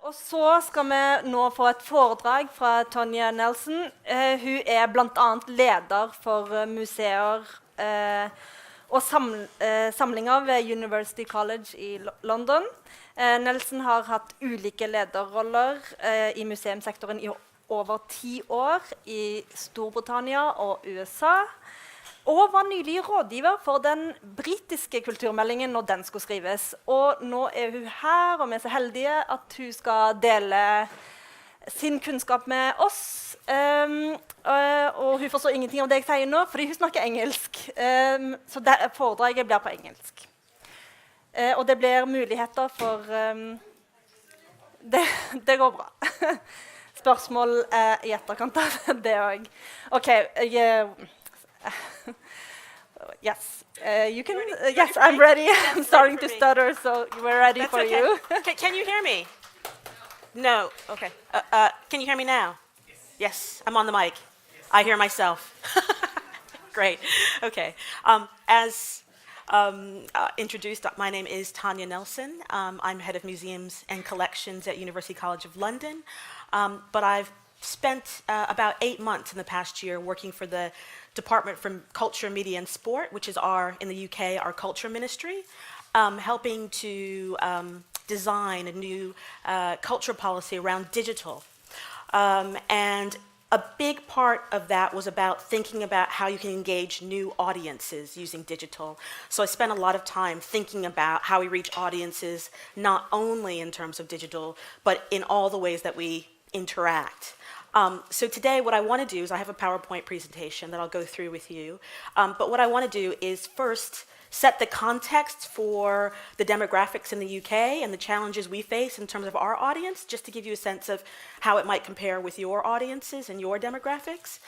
Og så skal vi nå få et foredrag fra Tonya Nelson. Hun er blant annet leder for museer og samlinger ved University College i London. Nelson har hatt ulike lederroller i museumssektoren i over 10 år i Storbritannia og USA. Og var nylig rådgiver for den britiske kulturmeldingen når den skulle skrives. Og nå er hun her, og vi er så heldige at hun skal dele sin kunnskap med oss. Og hun forstår ingenting av det jeg sier nå, fordi hun snakker engelsk. Så foredraget blir på engelsk. Og det blir muligheter for... Det går bra. Spørsmål i etterkant av det også. Ok, yes, you can. Yes, I'm ready. I'm starting to stutter, so we're ready for you. Can you hear me? No. Okay. Can you hear me now? Yes, I'm on the mic. I hear myself. Great. Okay. As introduced, my name is Tonya Nelson. I'm head of museums and collections at University College of London, but I've spent about 8 months in the past year working for the Department for Culture, Media and Sport, which is in the UK, our culture ministry, helping to design a new culture policy around digital. And a big part of that was about thinking about how you can engage new audiences using digital. So I spent a lot of time thinking about how we reach audiences, not only in terms of digital, but in all the ways that we interact. So today what I want to do is I have a PowerPoint presentation that I'll go through with you. But what I want to do is first set the context for the demographics in the UK and the challenges we face in terms of our audience, just to give you a sense of how it might compare with your audiences and your demographics.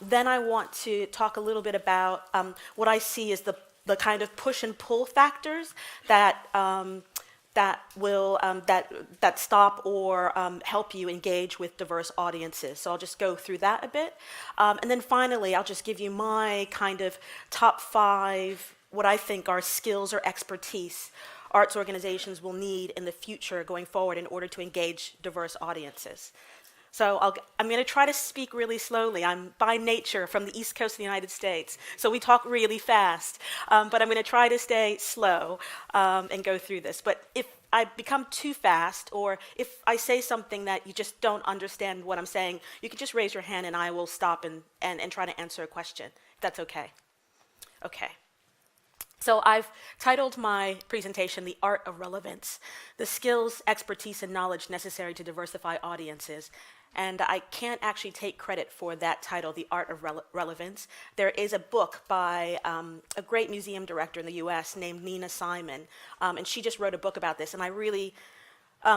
Then I want to talk a little bit about what I see as the kind of push and pull factors that that stop or help you engage with diverse audiences. So I'll just go through that a bit. And then finally, I'll just give you my kind of top 5, what I think are skills or expertise arts organizations will need in the future going forward in order to engage diverse audiences. So I'm going to try to speak really slowly. I'm by nature from the East Coast of the United States, so we talk really fast. But I'm going to try to stay slow and go through this. But if I become too fast, or if I say something that you just don't understand what I'm saying, you can just raise your hand and I will stop and try to answer a question, if that's okay. Okay. So I've titled my presentation, The Art of Relevance, the skills, expertise, and knowledge necessary to diversify audiences. And I can't actually take credit for that title, The Art of Relevance. There is a book by a great museum director in the US named Nina Simon, and she just wrote a book about this, and I really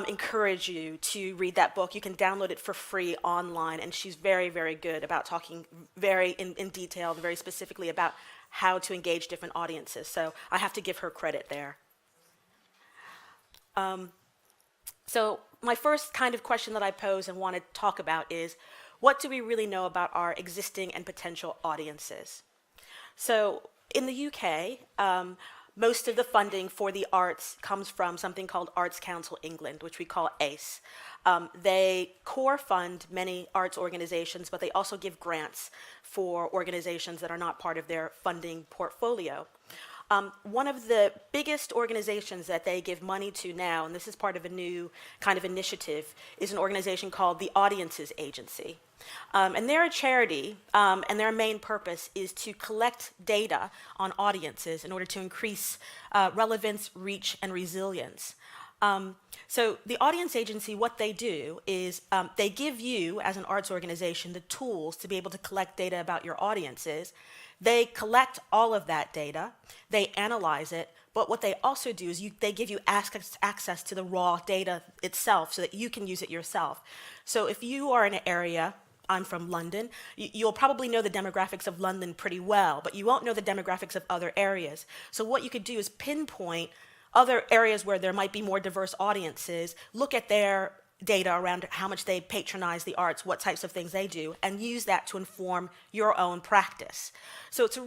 encourage you to read that book. You can download it for free online, and she's very, very good about talking very in detail, very specifically about how to engage different audiences. So I have to give her credit there. So my first kind of question that I pose and want to talk about is, what do we really know about our existing and potential audiences? So in the UK, most of the funding for the arts comes from something called Arts Council England, which we call ACE. They core fund many arts organizations, but they also give grants for organizations that are not part of their funding portfolio. One of the biggest organizations that they give money to now, and this is part of a new kind of initiative, is an organization called the Audiences Agency. And they're a charity, and their main purpose is to collect data on audiences in order to increase relevance, reach, and resilience. So the Audience Agency, what they do is they give you, as an arts organization, the tools to be able to collect data about your audiences. They collect all of that data, they analyze it, but what they also do is they give you access to the raw data itself so that you can use it yourself. So if you are in an area, I'm from London, you'll probably know the demographics of London pretty well, but you won't know the demographics of other areas. So what you could do is pinpoint other areas where there might be more diverse audiences, look at their data around how much they patronize the arts, what types of things they do, and use that to inform your own practice. So it's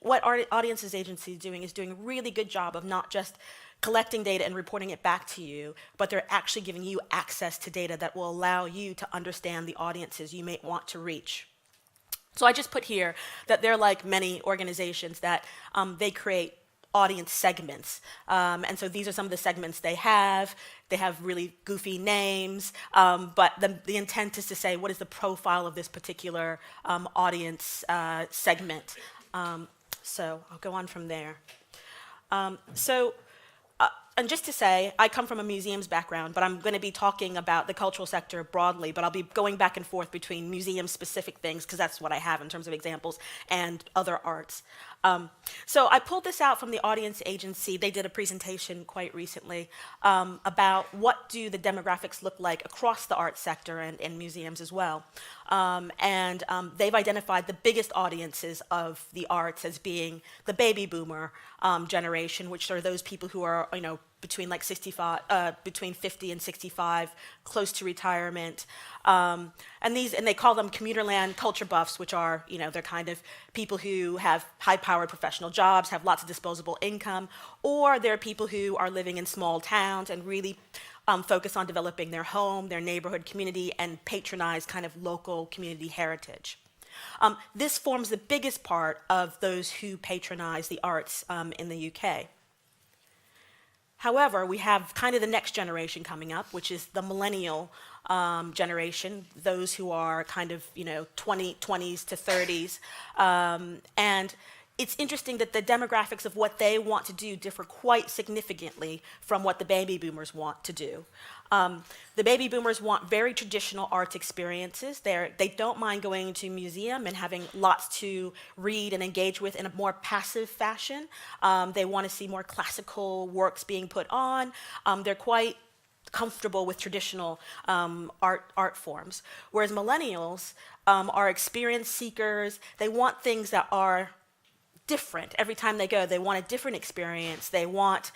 what our Audiences Agency is doing a really good job of not just collecting data and reporting it back to you, but they're actually giving you access to data that will allow you to understand the audiences you may want to reach. So I just put here that they're like many organizations that they create audience segments. And so these are some of the segments they have. They have really goofy names, but the intent is to say, what is the profile of this particular audience segment? So I'll go on from there. And just to say, I come from a museums background, but I'm going to be talking about the cultural sector broadly, but I'll be going back and forth between museum-specific things, because that's what I have in terms of examples, and other arts. So I pulled this out from the Audience Agency. They did a presentation quite recently about what do the demographics look like across the arts sector and museums as well. They've identified the biggest audiences of the arts as being the baby boomer generation, which are those people who are, between like 65, between 50 and 65, close to retirement, and they call them commuterland culture buffs, which are, they're kind of people who have high-powered professional jobs, have lots of disposable income, or they're people who are living in small towns and really focus on developing their home, their neighborhood community, and patronize kind of local community heritage. This forms the biggest part of those who patronize the arts in the UK. However, we have kind of the next generation coming up, which is the millennial generation, those who are kind of, 20s to 30s. And it's interesting that the demographics of what they want to do differ quite significantly from what the baby boomers want to do. The baby boomers want very traditional arts experiences. They don't mind going to a museum and having lots to read and engage with in a more passive fashion. They want to see more classical works being put on. They're quite comfortable with traditional art forms. Whereas millennials are experience seekers. They want things that are different. Every time they go, they want a different experience. They want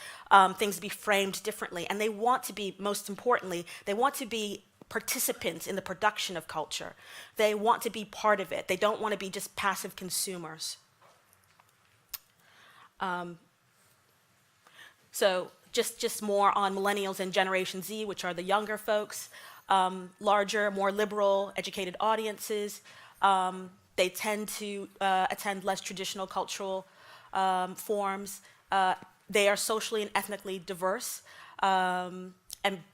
things to be framed differently. And they want to be, most importantly, they want to be participants in the production of culture. They want to be part of it. They don't want to be just passive consumers. So just more on millennials and Generation Z, which are the younger folks, larger, more liberal, educated audiences. They tend to attend less traditional cultural forms. They are socially and ethnically diverse, and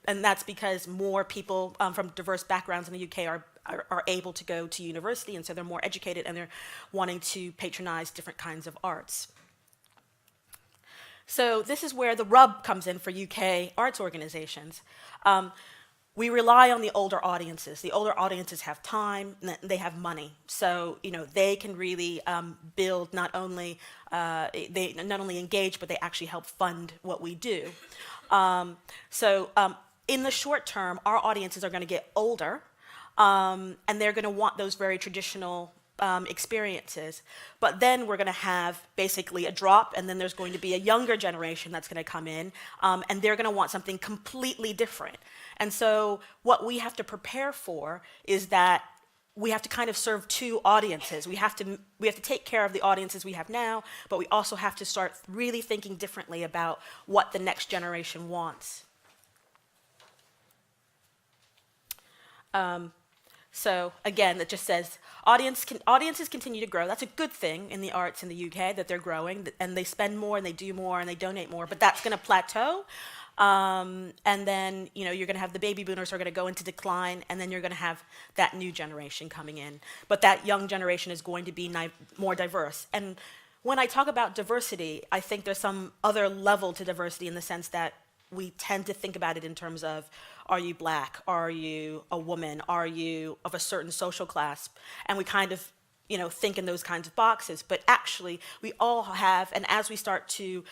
that's because more people from diverse backgrounds in the UK are able to go to university, and so they're more educated and they're wanting to patronize different kinds of arts. So this is where the rub comes in for UK arts organizations. We rely on the older audiences. The older audiences have time, and they have money. So, they can really build not only engage, but they actually help fund what we do. In the short term, our audiences are going to get older, and they're going to want those very traditional experiences. But then we're going to have basically a drop, and then there's going to be a younger generation that's going to come in, and they're going to want something completely different. And so what we have to prepare for is that we have to kind of serve two audiences. We have to take care of the audiences we have now, but we also have to start really thinking differently about what the next generation wants. So again, it just says audiences continue to grow. That's a good thing in the arts in the UK, that they're growing and they spend more and they do more and they donate more, but that's going to plateau. And then, you're going to have the baby boomers are going to go into decline, and then you're going to have that new generation coming in. But that young generation is going to be more diverse. And when I talk about diversity, I think there's some other level to diversity in the sense that we tend to think about it in terms of, are you black? Are you a woman? Are you of a certain social class? And we kind of, think in those kinds of boxes. But actually, we all have, and as we start to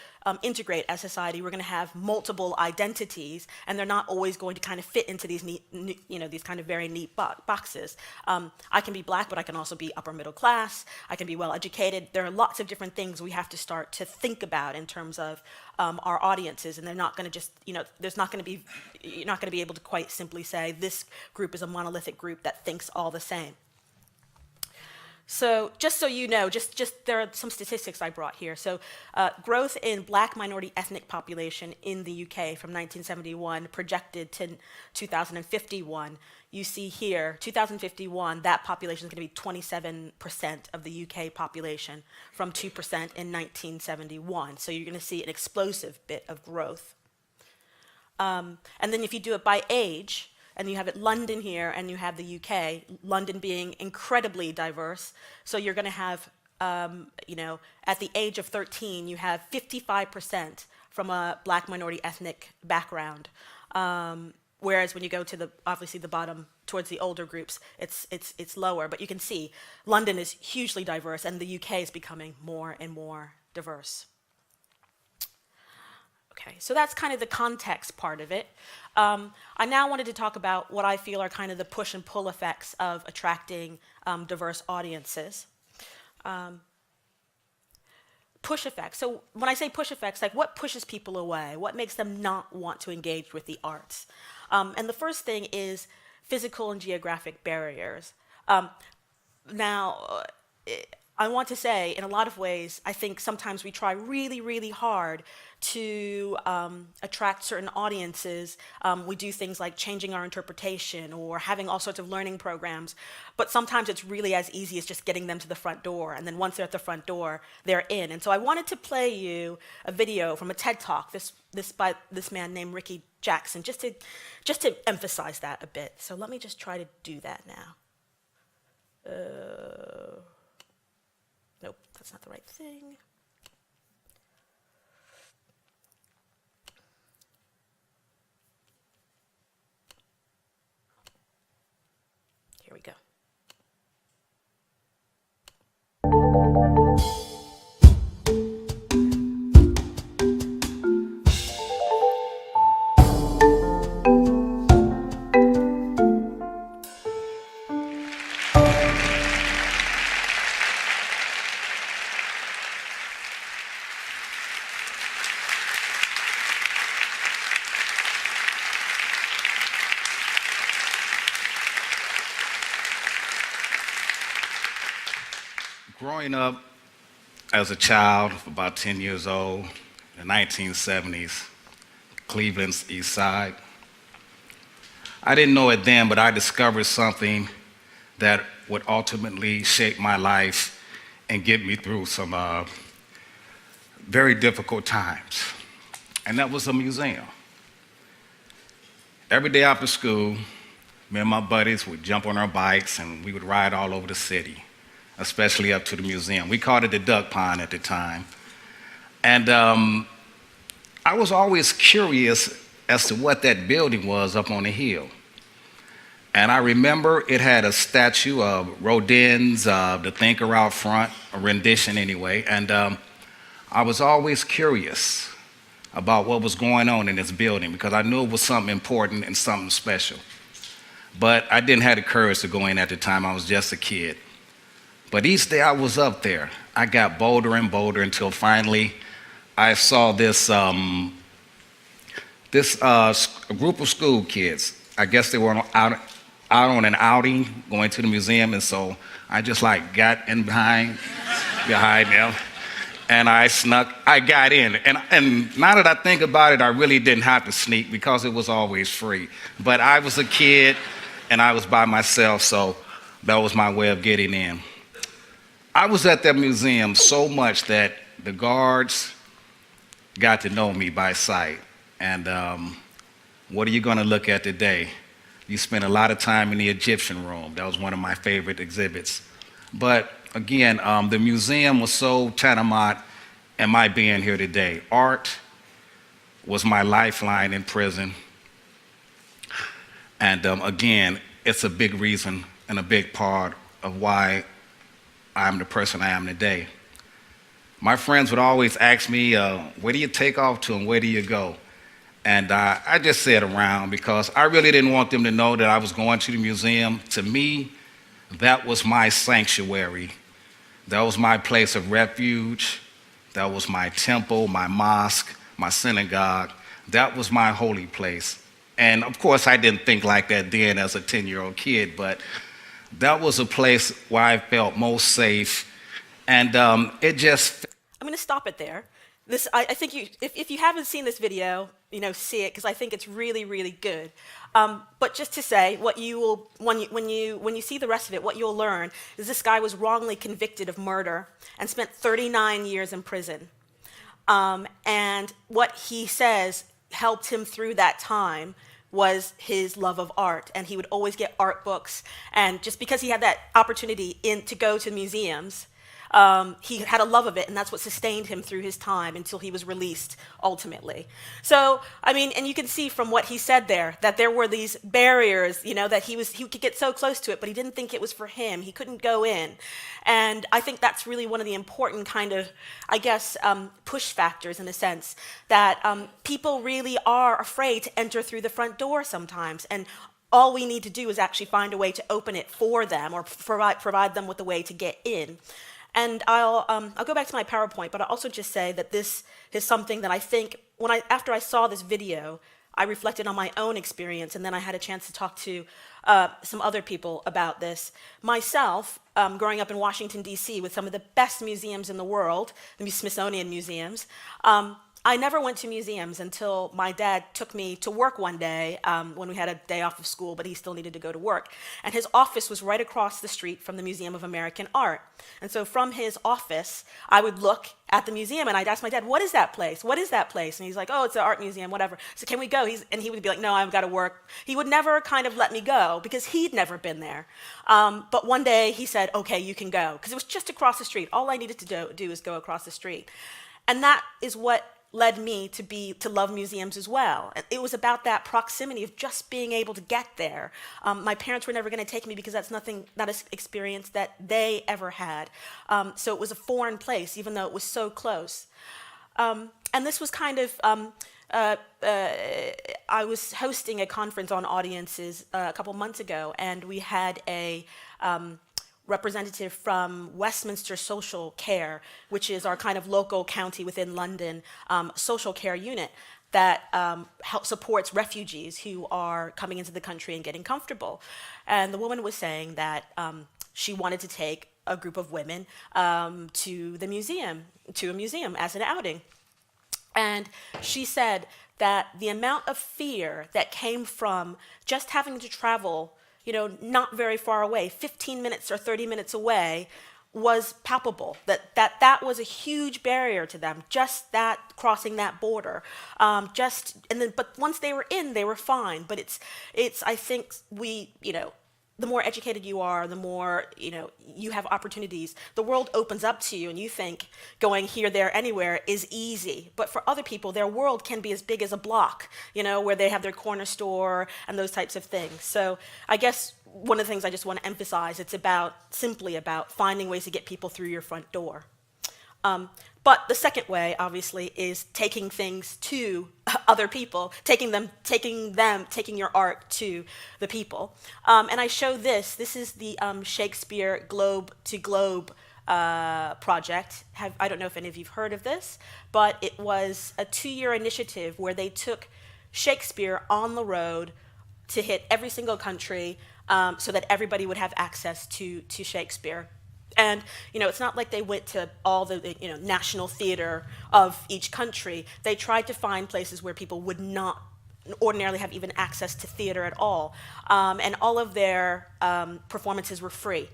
integrate as society, we're going to have multiple identities, and they're not always going to kind of fit into these neat, these kind of very neat boxes. I can be black, but I can also be upper middle class. I can be well educated. There are lots of different things we have to start to think about in terms of our audiences, and they're not going to just, there's not going to be, you're not going to be able to quite simply say this group is a monolithic group that thinks all the same. So just so you know, there are some statistics I brought here. So growth in Black minority ethnic population in the UK from 1971 projected to 2051. You see here, 2051, that population is going to be 27% of the UK population from 2% in 1971. So you're going to see an explosive bit of growth. And then if you do it by age, and you have it London here, and you have the UK, London being incredibly diverse. So you're going to have, at the age of 13, you have 55% from a Black minority ethnic background. Whereas when you go to obviously the bottom towards the older groups, it's lower. But you can see London is hugely diverse, and the UK is becoming more and more diverse. Okay, so that's kind of the context part of it. I now wanted to talk about what I feel are kind of the push and pull effects of attracting diverse audiences. Push effects. So when I say push effects, like what pushes people away? What makes them not want to engage with the arts? And the first thing is physical and geographic barriers. Now, I want to say, in a lot of ways, I think sometimes we try really, really hard to attract certain audiences. We do things like changing our interpretation or having all sorts of learning programs, but sometimes it's really as easy as just getting them to the front door, and then once they're at the front door, they're in. And so I wanted to play you a video from a TED Talk, by this man named Ricky Jackson, just to emphasize that a bit. So let me just try to do that now. Nope, that's not the right thing. Here we go. Growing up as a child, about 10 years old, in the 1970s, Cleveland's East Side, I didn't know it then, but I discovered something that would ultimately shape my life and get me through some very difficult times. And that was a museum. Every day after school, me and my buddies would jump on our bikes and we would ride all over the city, especially up to the museum. We called it the Duck Pond at the time. And I was always curious as to what that building was up on the hill. And I remember it had a statue of Rodin's, the thinker out front, a rendition anyway. And I was always curious about what was going on in this building because I knew it was something important and something special. But I didn't have the courage to go in at the time. I was just a kid. But each day I was up there, I got bolder and bolder until finally I saw this group of school kids. I guess they were out on an outing going to the museum, and so I just got in behind them, and I got in. And now that I think about it, I really didn't have to sneak because it was always free. But I was a kid and I was by myself, so that was my way of getting in. I was at that museum so much that the guards got to know me by sight. And what are you going to look at today? You spent a lot of time in the Egyptian room. That was one of my favorite exhibits. But again, the museum was so tantamount in my being here today. Art was my lifeline in prison. And again, it's a big reason and a big part of why I'm the person I am today. My friends would always ask me, where do you take off to and where do you go? And I just said around because I really didn't want them to know that I was going to the museum. To me, that was my sanctuary. That was my place of refuge. That was my temple, my mosque, my synagogue. That was my holy place. And of course, I didn't think like that then as a 10-year-old kid, but that was a place where I felt most safe. And it just... I'm going to stop it there. I think if you haven't seen this video, see it, because I think it's really, really good. But just to say, what you will, when you see the rest of it, what you'll learn is this guy was wrongly convicted of murder and spent 39 years in prison. And what he says helped him through that time was his love of art, and he would always get art books. And just because he had that opportunity to go to museums, he had a love of it, and that's what sustained him through his time until he was released ultimately. So, I mean, and you can see from what he said there that there were these barriers, that he could get so close to it, but he didn't think it was for him. He couldn't go in. And I think that's really one of the important kind of, I guess, push factors in a sense, that people really are afraid to enter through the front door sometimes. And all we need to do is actually find a way to open it for them, or provide them with a way to get in. And I'll go back to my PowerPoint, but I'll also just say that this is something that I think, after I saw this video, I reflected on my own experience, and then I had a chance to talk to some other people about this. Myself, growing up in Washington, D.C., with some of the best museums in the world, the Smithsonian museums, I never went to museums until my dad took me to work one day when we had a day off of school, but he still needed to go to work. And his office was right across the street from the Museum of American Art. And so from his office, I would look at the museum and I'd ask my dad, what is that place? What is that place? And he's like, oh, it's an art museum, whatever. So can we go? And he would be like, no, I've got to work. He would never kind of let me go because he'd never been there. But one day he said, okay, you can go. Because it was just across the street. All I needed to do is go across the street. And that is what led me to love museums as well. It was about that proximity of just being able to get there. My parents were never going to take me because that's not an experience that they ever had. So it was a foreign place, even though it was so close. And this was kind of, I was hosting a conference on audiences a couple months ago, and we had a representative from Westminster Social Care, which is our kind of local county within London social care unit that supports refugees who are coming into the country and getting comfortable. And the woman was saying that she wanted to take a group of women to a museum as an outing. And she said that the amount of fear that came from just having to travel not very far away, 15 minutes or 30 minutes away, was palpable. That was a huge barrier to them, just that crossing that border. But once they were in, they were fine. But it's I think the more educated you are, the more you have opportunities. The world opens up to you, and you think going here, there, anywhere is easy. But for other people, their world can be as big as a block, where they have their corner store and those types of things. So I guess one of the things I just want to emphasize, it's simply about finding ways to get people through your front door. But the second way, obviously, is taking things to other people, taking your art to the people. And I show this. This is the Shakespeare Globe to Globe project. I don't know if any of you've heard of this, but it was a 2-year initiative where they took Shakespeare on the road to hit every single country so that everybody would have access to Shakespeare. And it's not like they went to all the national theater of each country. They tried to find places where people would not ordinarily have even access to theater at all. And all of their performances were free.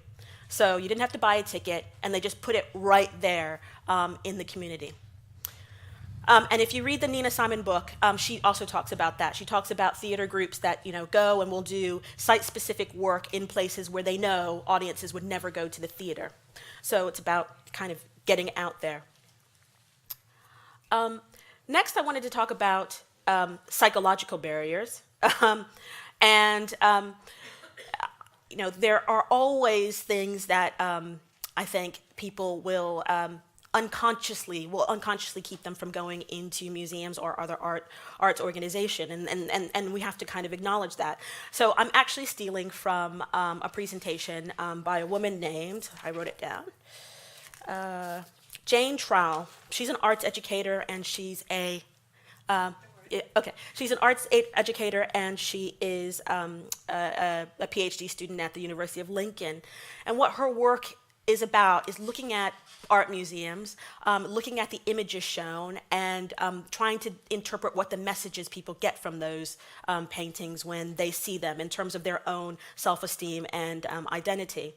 So you didn't have to buy a ticket, and they just put it right there in the community. And if you read the Nina Simon book, she also talks about that. She talks about theater groups that go and will do site-specific work in places where they know audiences would never go to the theater. So it's about kind of getting out there. Next, I wanted to talk about psychological barriers. There are always things that I think people will unconsciously keep them from going into museums or other arts organization, and we have to kind of acknowledge that. So I'm actually stealing from a presentation by a woman named, I wrote it down, Jane Trowell. She's an arts educator, and she's a okay, she's an arts educator, and she is a PhD student at the University of Lincoln. And what her work is about is looking at art museums, looking at the images shown, and trying to interpret what the messages people get from those paintings when they see them in terms of their own self-esteem and identity.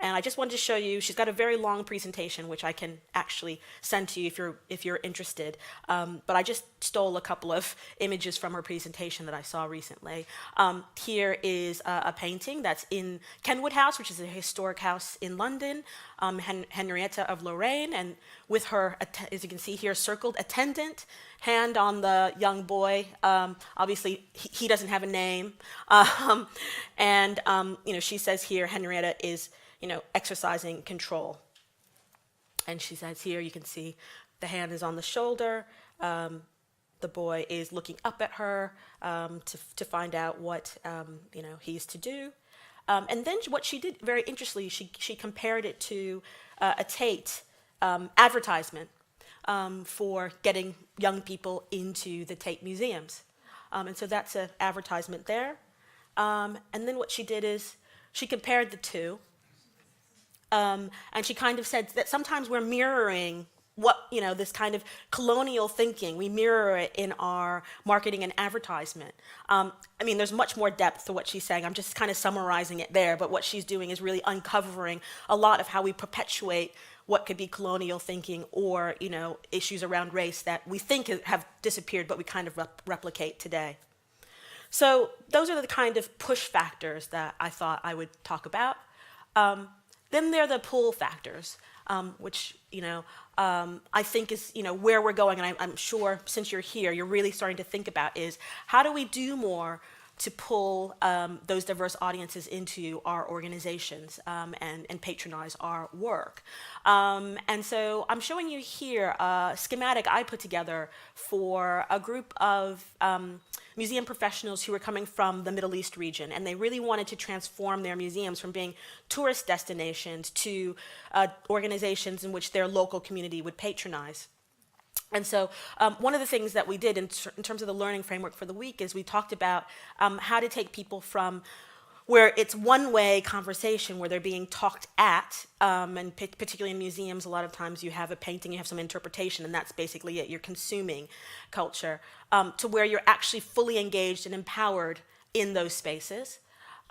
And I just wanted to show you, she's got a very long presentation, which I can actually send to you if you're interested. But I just stole a couple of images from her presentation that I saw recently. Here is a painting that's in Kenwood House, which is a historic house in London, Henrietta of Lorraine, and with her, as you can see here, circled attendant, hand on the young boy. Obviously, he doesn't have a name. And she says here, Henrietta is exercising control. And she says here, you can see the hand is on the shoulder. The boy is looking up at her to find out what he's to do. And then what she did very interestingly, she compared it to a Tate advertisement for getting young people into the Tate museums. And so that's an advertisement there. And then what she did is she compared the two. And she kind of said that sometimes we're mirroring this kind of colonial thinking. We mirror it in our marketing and advertisement. There's much more depth to what she's saying. I'm just kind of summarizing it there, but what she's doing is really uncovering a lot of how we perpetuate what could be colonial thinking or, issues around race that we think have disappeared, but we kind of replicate today. So those are the kind of push factors that I thought I would talk about. Then there are the pull factors, which I think is where we're going, and I'm sure since you're here, you're really starting to think about is how do we do more to pull those diverse audiences into our organizations and patronize our work. And so I'm showing you here a schematic I put together for a group of museum professionals who were coming from the Middle East region, and they really wanted to transform their museums from being tourist destinations to organizations in which their local community would patronize. And so one of the things that we did in terms of the learning framework for the week is we talked about how to take people from where it's one-way conversation, where they're being talked at, and particularly in museums, a lot of times you have a painting, you have some interpretation, and that's basically it, you're consuming culture, to where you're actually fully engaged and empowered in those spaces.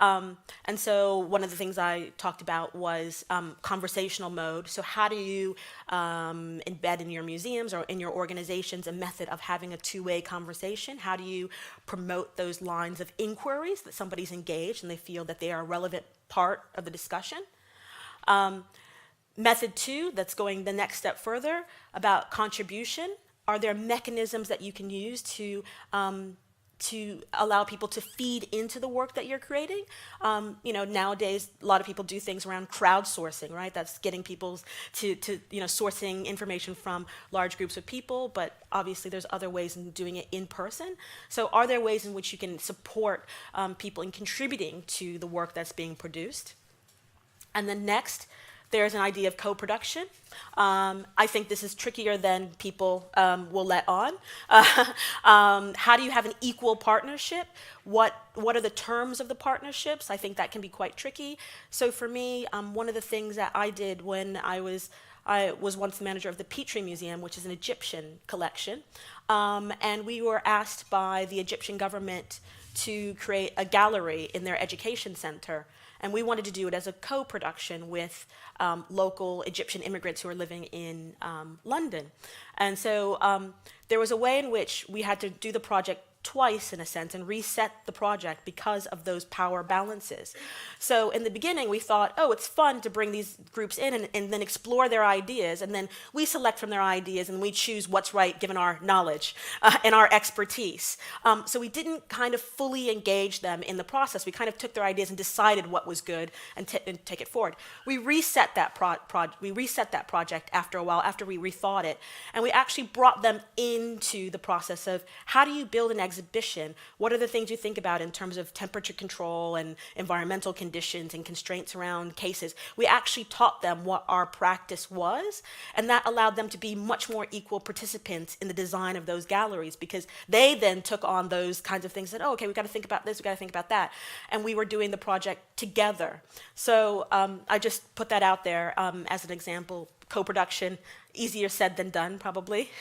And so one of the things I talked about was conversational mode. So how do you embed in your museums or in your organizations a method of having a two-way conversation? How do you promote those lines of inquiries that somebody's engaged and they feel that they are a relevant part of the discussion? Method 2, that's going the next step further, about contribution. Are there mechanisms that you can use to allow people to feed into the work that you're creating? Nowadays, a lot of people do things around crowdsourcing, right? That's getting people to sourcing information from large groups of people, but obviously there's other ways in doing it in person. So are there ways in which you can support people in contributing to the work that's being produced? And then next, there's an idea of co-production. I think this is trickier than people will let on. How do you have an equal partnership? What are the terms of the partnerships? I think that can be quite tricky. So for me, one of the things that I did when I was once the manager of the Petrie Museum, which is an Egyptian collection, and we were asked by the Egyptian government to create a gallery in their education center. And we wanted to do it as a co-production with local Egyptian immigrants who are living in London. And so there was a way in which we had to do the project twice, in a sense, and reset the project because of those power balances. So in the beginning, we thought, oh, it's fun to bring these groups in and then explore their ideas, and then we select from their ideas and we choose what's right given our knowledge and our expertise. So we didn't kind of fully engage them in the process. We kind of took their ideas and decided what was good and take it forward. We reset that project after a while, after we rethought it, and we actually brought them into the process of how do you build an exhibition, what are the things you think about in terms of temperature control and environmental conditions and constraints around cases? We actually taught them what our practice was, and that allowed them to be much more equal participants in the design of those galleries, because they then took on those kinds of things that, oh, okay, we've got to think about this, we've got to think about that. And we were doing the project together. So I just put that out there as an example. Co-production, easier said than done, probably.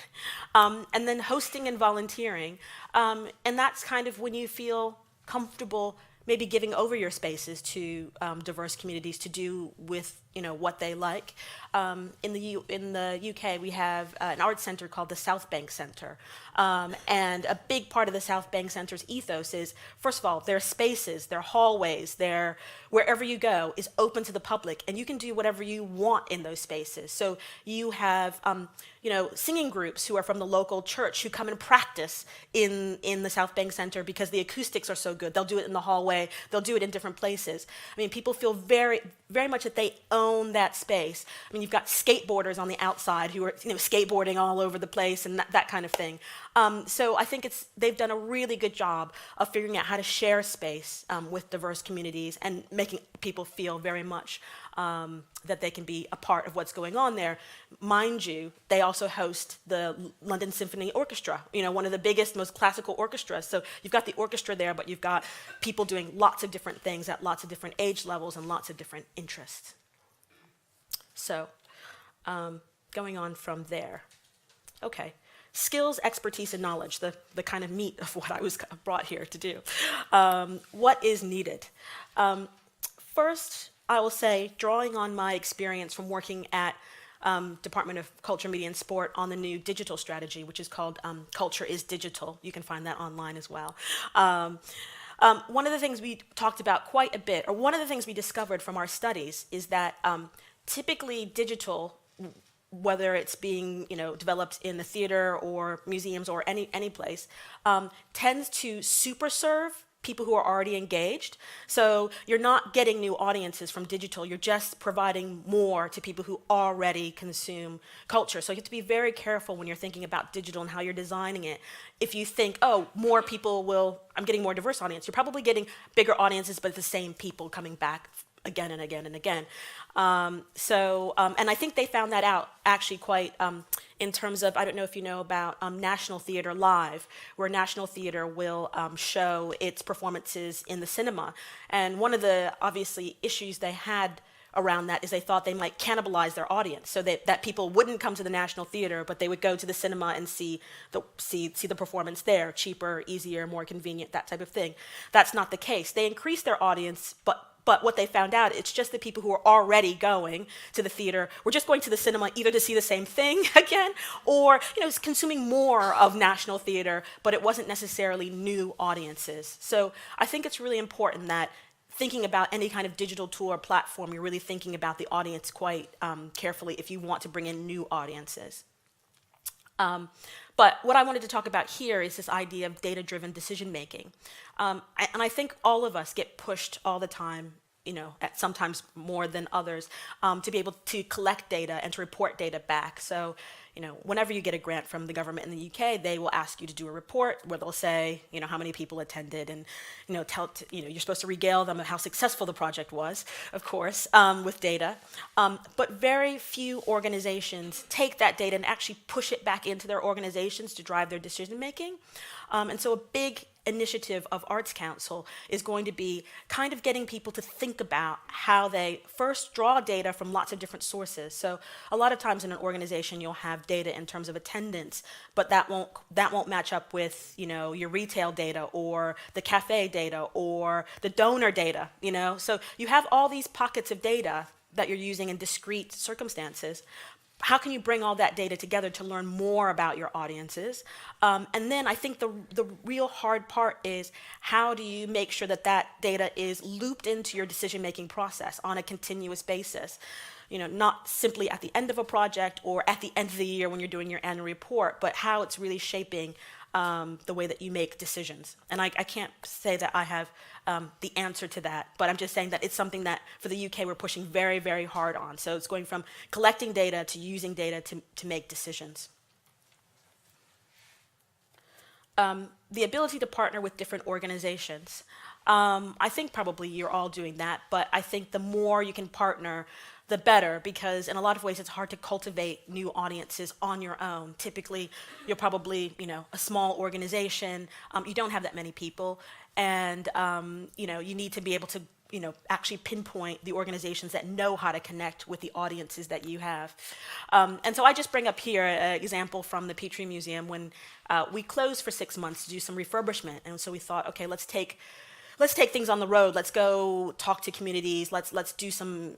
And then hosting and volunteering. And that's kind of when you feel comfortable maybe giving over your spaces to diverse communities to do with what they like. In the UK, we have an art center called the South Bank Center. And a big part of the South Bank Center's ethos is, first of all, their spaces, their hallways, wherever you go is open to the public, and you can do whatever you want in those spaces. So you have singing groups who are from the local church who come and practice in the South Bank Center because the acoustics are so good. They'll do it in the hallway, they'll do it in different places. I mean, people feel very, very much that they own that space. I mean, you've got skateboarders on the outside who are skateboarding all over the place and that kind of thing. So I think they've done a really good job of figuring out how to share space with diverse communities and making people feel very much that they can be a part of what's going on there. Mind you, they also host the London Symphony Orchestra, one of the biggest, most classical orchestras. So you've got the orchestra there, but you've got people doing lots of different things at lots of different age levels and lots of different interests. So going on from there. Okay. Skills, expertise, and knowledge, the kind of meat of what I was brought here to do. What is needed? First, I will say, drawing on my experience from working at Department of Culture, Media, and Sport on the new digital strategy, which is called Culture is Digital. You can find that online as well. One of the things we talked about quite a bit, or one of the things we discovered from our studies, is that typically digital, whether it's being developed in the theater or museums or any place, tends to super serve people who are already engaged. So you're not getting new audiences from digital, you're just providing more to people who already consume culture. So you have to be very careful when you're thinking about digital and how you're designing it. If you think, oh, more people I'm getting more diverse audience, you're probably getting bigger audiences, but the same people coming back again and again and again. And I think they found that out actually quite in terms of, I don't know if you know about National Theatre Live, where National Theatre will show its performances in the cinema. And one of the, obviously, issues they had around that is they thought they might cannibalize their audience, so that people wouldn't come to the National Theatre, but they would go to the cinema and see the performance there, cheaper, easier, more convenient, that type of thing. That's not the case. They increased their audience, but what they found out, it's just the people who are already going to the theater were just going to the cinema either to see the same thing again, or consuming more of National Theatre, but it wasn't necessarily new audiences. So I think it's really important that thinking about any kind of digital tool or platform, you're really thinking about the audience quite carefully if you want to bring in new audiences. But what I wanted to talk about here is this idea of data-driven decision-making. And I think all of us get pushed all the time, at sometimes more than others, to be able to collect data and to report data back. So, whenever you get a grant from the government in the UK, they will ask you to do a report where they'll say, how many people attended, and, you're supposed to regale them of how successful the project was, of course, with data. But very few organizations take that data and actually push it back into their organizations to drive their decision making. And so a big initiative of Arts Council is going to be kind of getting people to think about how they first draw data from lots of different sources. So a lot of times in an organization you'll have data in terms of attendance, but that won't match up with your retail data or the cafe data or the donor data. So you have all these pockets of data that you're using in discrete circumstances. How can you bring all that data together to learn more about your audiences? And then I think the real hard part is, how do you make sure that data is looped into your decision-making process on a continuous basis? Not simply at the end of a project or at the end of the year when you're doing your annual report, but how it's really shaping the way that you make decisions. And I can't say that I have the answer to that, but I'm just saying that it's something that for the UK we're pushing very, very hard on. So it's going from collecting data to using data to make decisions. the ability to partner with different organizations. I think probably you're all doing that, but I think the more you can partner, the better, because in a lot of ways it's hard to cultivate new audiences on your own. Typically, you're probably, a small organization, you don't have that many people, and you need to be able to actually pinpoint the organizations that know how to connect with the audiences that you have. And so I just bring up here an example from the Petrie Museum when we closed for 6 months to do some refurbishment. And so we thought, okay, let's take things on the road. Let's go talk to communities. Let's do some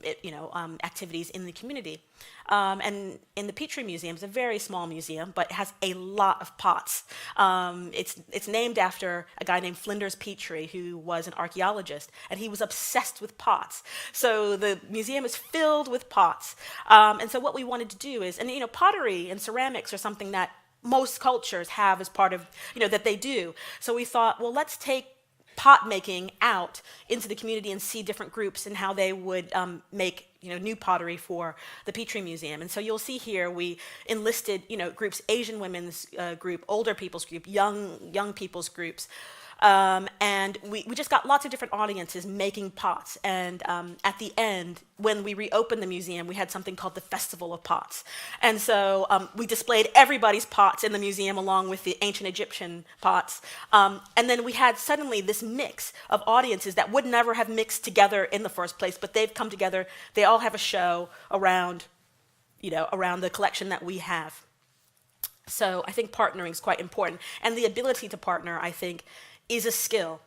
activities in the community. And in the Petrie Museum, it's a very small museum, but it has a lot of pots. It's named after a guy named Flinders Petrie, who was an archaeologist, and he was obsessed with pots. So the museum is filled with pots. And so what we wanted to do is, and pottery and ceramics are something that most cultures have as part of, that they do. So we thought, well, let's take pot making out into the community and see different groups and how they would make new pottery for the Petrie Museum. And so you'll see here we enlisted groups, Asian women's group, older people's group, young people's groups. And we just got lots of different audiences making pots. And at the end, when we reopened the museum, we had something called the Festival of Pots. And so we displayed everybody's pots in the museum along with the ancient Egyptian pots. And then we had suddenly this mix of audiences that would never have mixed together in the first place, but they've come together. They all have a show around the collection that we have. So I think partnering is quite important. And the ability to partner, I think, is a skill,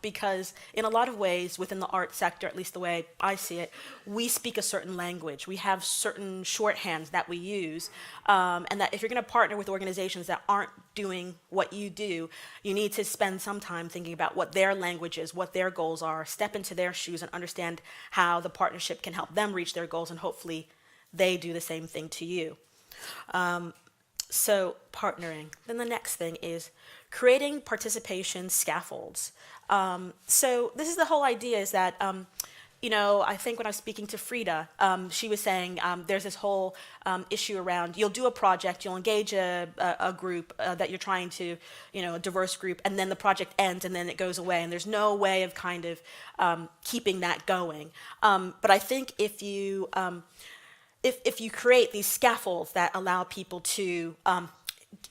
because in a lot of ways within the art sector, at least the way I see it, we speak a certain language. We have certain shorthands that we use, and that if you're going to partner with organizations that aren't doing what you do, you need to spend some time thinking about what their language is, what their goals are, step into their shoes and understand how the partnership can help them reach their goals, and hopefully they do the same thing to you. So partnering. Then the next thing is creating participation scaffolds. So this is the whole idea, is that, I think when I was speaking to Frida, she was saying there's this whole issue around, you'll do a project, you'll engage a group that you're trying to, a diverse group, and then the project ends and then it goes away, and there's no way of kind of keeping that going. But I think if you create these scaffolds that allow people to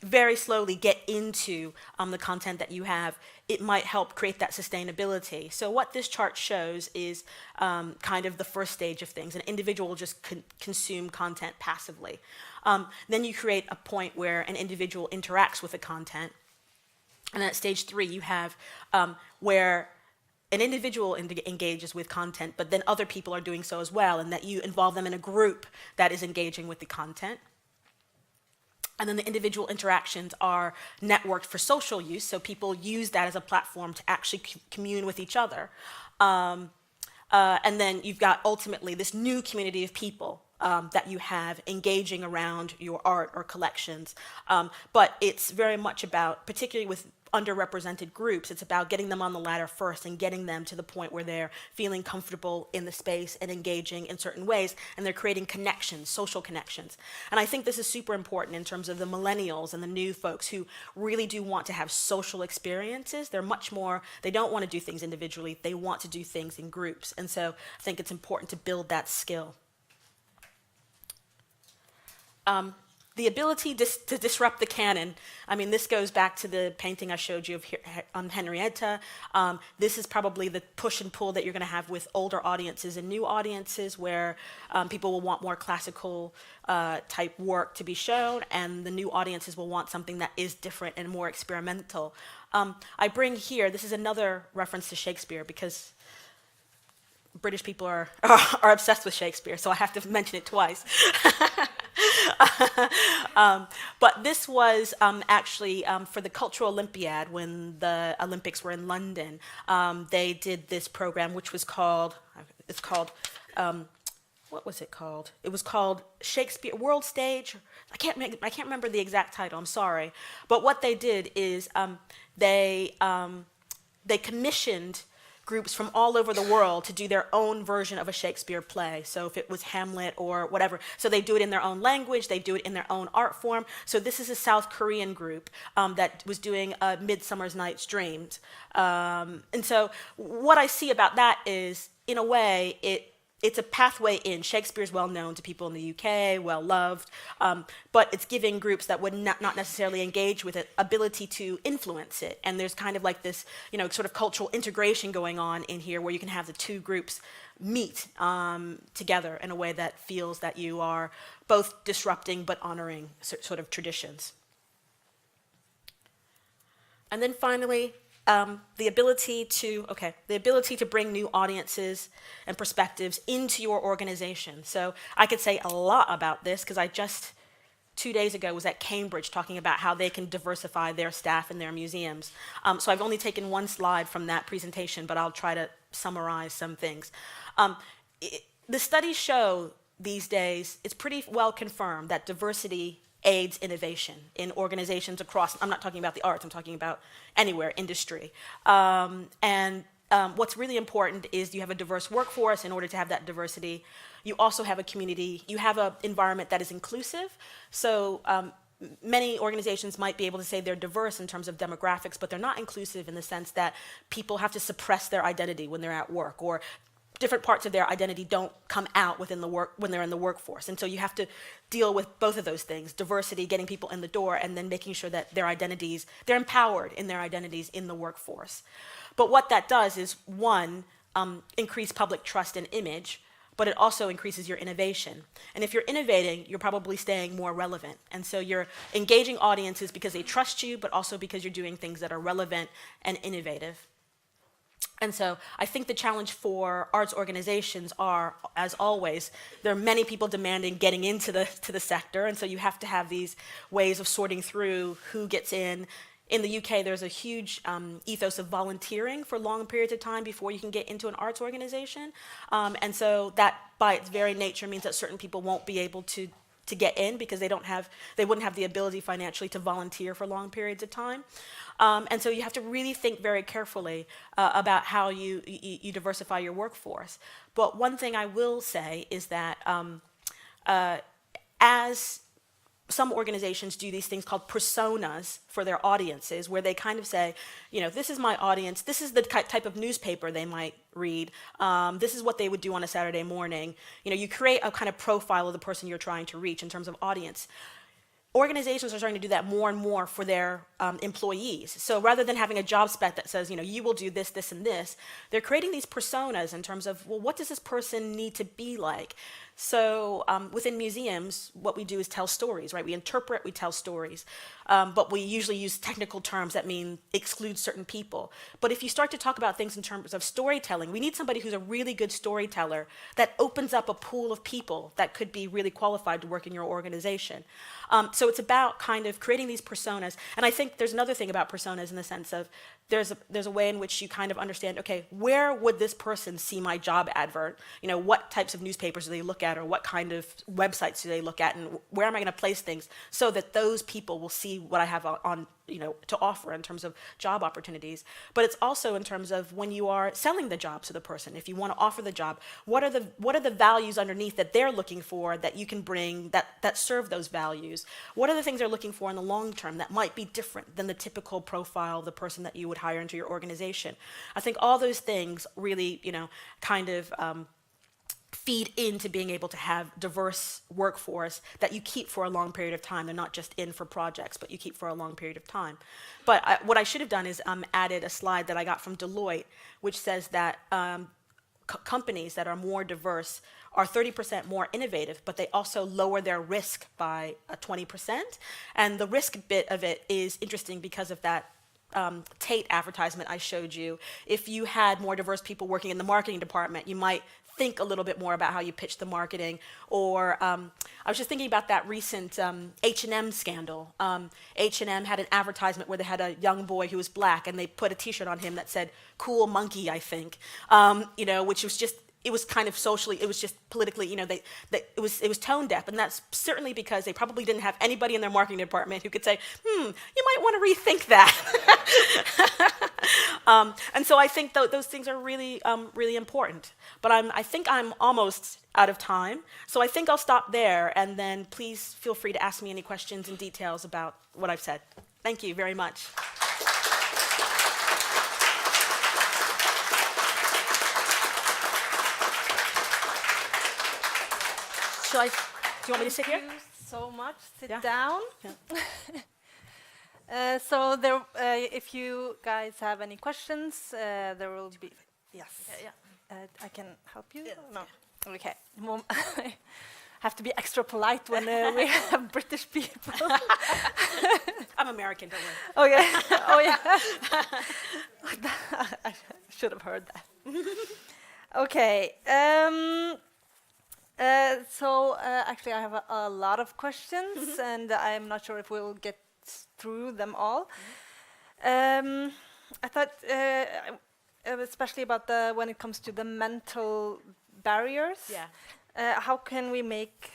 very slowly get into the content that you have, it might help create that sustainability. So what this chart shows is kind of the first stage of things. An individual will just consume content passively. Then you create a point where an individual interacts with the content. And then at stage 3, you have where an individual engages with content, but then other people are doing so as well, and that you involve them in a group that is engaging with the content. And then the individual interactions are networked for social use, so people use that as a platform to actually commune with each other. And then you've got ultimately this new community of people that you have engaging around your art or collections. But it's very much about, particularly with underrepresented groups, it's about getting them on the ladder first and getting them to the point where they're feeling comfortable in the space and engaging in certain ways, and they're creating connections, social connections. And I think this is super important in terms of the millennials and the new folks who really do want to have social experiences. They're much more, they don't want to do things individually, they want to do things in groups. And so I think it's important to build that skill. The ability to disrupt the canon. I mean, this goes back to the painting I showed you of Henrietta. This is probably the push and pull that you're going to have with older audiences and new audiences, where people will want more classical type work to be shown, and the new audiences will want something that is different and more experimental. I bring here, this is another reference to Shakespeare, because British people are obsessed with Shakespeare, so I have to mention it twice. But this was actually for the Cultural Olympiad, when the Olympics were in London. They did this program, which was called, what was it called? It was called Shakespeare World Stage. I can't remember the exact title, I'm sorry. But what they did is they commissioned groups from all over the world to do their own version of a Shakespeare play. So if it was Hamlet or whatever, so they do it in their own language, they do it in their own art form. So this is a South Korean group that was doing Midsummer Night's Dreams. And so what I see about that is, in a way, it's a pathway in. Shakespeare's well known to people in the UK, well loved, but it's giving groups that would not necessarily engage with it ability to influence it. And there's kind of like this, sort of cultural integration going on in here where you can have the two groups meet together in a way that feels that you are both disrupting but honoring sort of traditions. And then finally, the ability to bring new audiences and perspectives into your organization. So I could say a lot about this because I just 2 days ago was at Cambridge talking about how they can diversify their staff in their museums. So I've only taken one slide from that presentation, but I'll try to summarize some things. The studies show these days, it's pretty well confirmed that diversity aids innovation in organizations across, I'm not talking about the arts, I'm talking about anywhere, industry. What's really important is you have a diverse workforce. In order to have that diversity, you also have a community, you have an environment that is inclusive. So many organizations might be able to say they're diverse in terms of demographics, but they're not inclusive in the sense that people have to suppress their identity when they're at work, or different parts of their identity don't come out within the work when they're in the workforce. And so you have to deal with both of those things, diversity, getting people in the door, and then making sure that their identities, they're empowered in their identities in the workforce. But what that does is, one, increase public trust and image, but it also increases your innovation. And if you're innovating, you're probably staying more relevant. And so you're engaging audiences because they trust you, but also because you're doing things that are relevant and innovative. And so I think the challenge for arts organizations are, as always, there are many people demanding getting into the sector, and so you have to have these ways of sorting through who gets in. In the UK, there's a huge ethos of volunteering for long periods of time before you can get into an arts organization. And so that, by its very nature, means that certain people won't be able to get in because they wouldn't have the ability financially to volunteer for long periods of time. And so you have to really think very carefully about how you diversify your workforce. But one thing I will say is that as some organizations do these things called personas for their audiences, where they kind of say, this is my audience, this is the type of newspaper they might read, this is what they would do on a Saturday morning. You create a kind of profile of the person you're trying to reach in terms of audience. Organizations are starting to do that more and more for their employees. So rather than having a job spec that says, you will do this, this, and this, they're creating these personas in terms of, well, what does this person need to be like? So within museums, what we do is tell stories, right? We interpret, we tell stories. But we usually use technical terms that mean exclude certain people. But if you start to talk about things in terms of storytelling, we need somebody who's a really good storyteller that opens up a pool of people that could be really qualified to work in your organization. So it's about kind of creating these personas. And I think there's another thing about personas in the sense of there's a way in which you kind of understand, okay, where would this person see my job advert? What types of newspapers do they look at, or what kind of websites do they look at, and where am I going to place things so that those people will see what I have on to offer in terms of job opportunities. But it's also in terms of when you are selling the job to the person, if you want to offer the job, what are the values underneath that they're looking for that you can bring that serve those values? What are the things they're looking for in the long term that might be different than the typical profile of the person that you would hire into your organization? I think all those things really, kind of feed into being able to have diverse workforce that you keep for a long period of time. They're not just in for projects, but you keep for a long period of time. But what I should have done is added a slide that I got from Deloitte, which says that companies that are more diverse are 30% more innovative, but they also lower their risk by 20%. And the risk bit of it is interesting because of that Tate advertisement I showed you. If you had more diverse people working in the marketing department, you might think a little bit more about how you pitch the marketing. Or I was just thinking about that recent H&M scandal. H&M had an advertisement where they had a young boy who was black, and they put a T-shirt on him that said "Cool Monkey," I think, which was just it was kind of socially, it was just politically, it was tone deaf, and that's certainly because they probably didn't have anybody in their marketing department who could say, you might want to rethink that. And so I think those things are really, really important. But I think I'm almost out of time, so I think I'll stop there, and then please feel free to ask me any questions and details about what I've said. Thank you very much. Do you want me to sit here? Thank you so much. Sit Yeah. down. Yeah. So there, if you guys have any questions, there will be. Yes. I can help you. Yeah. No. Okay. I have to be extra polite when we have British people. I'm American, don't worry. Okay. Oh yeah. I should have heard that. Okay. Actually, I have a lot of questions, and I'm not sure if we'll get through them all. I thought, especially about when it comes to the mental barriers. Yeah. How can we make?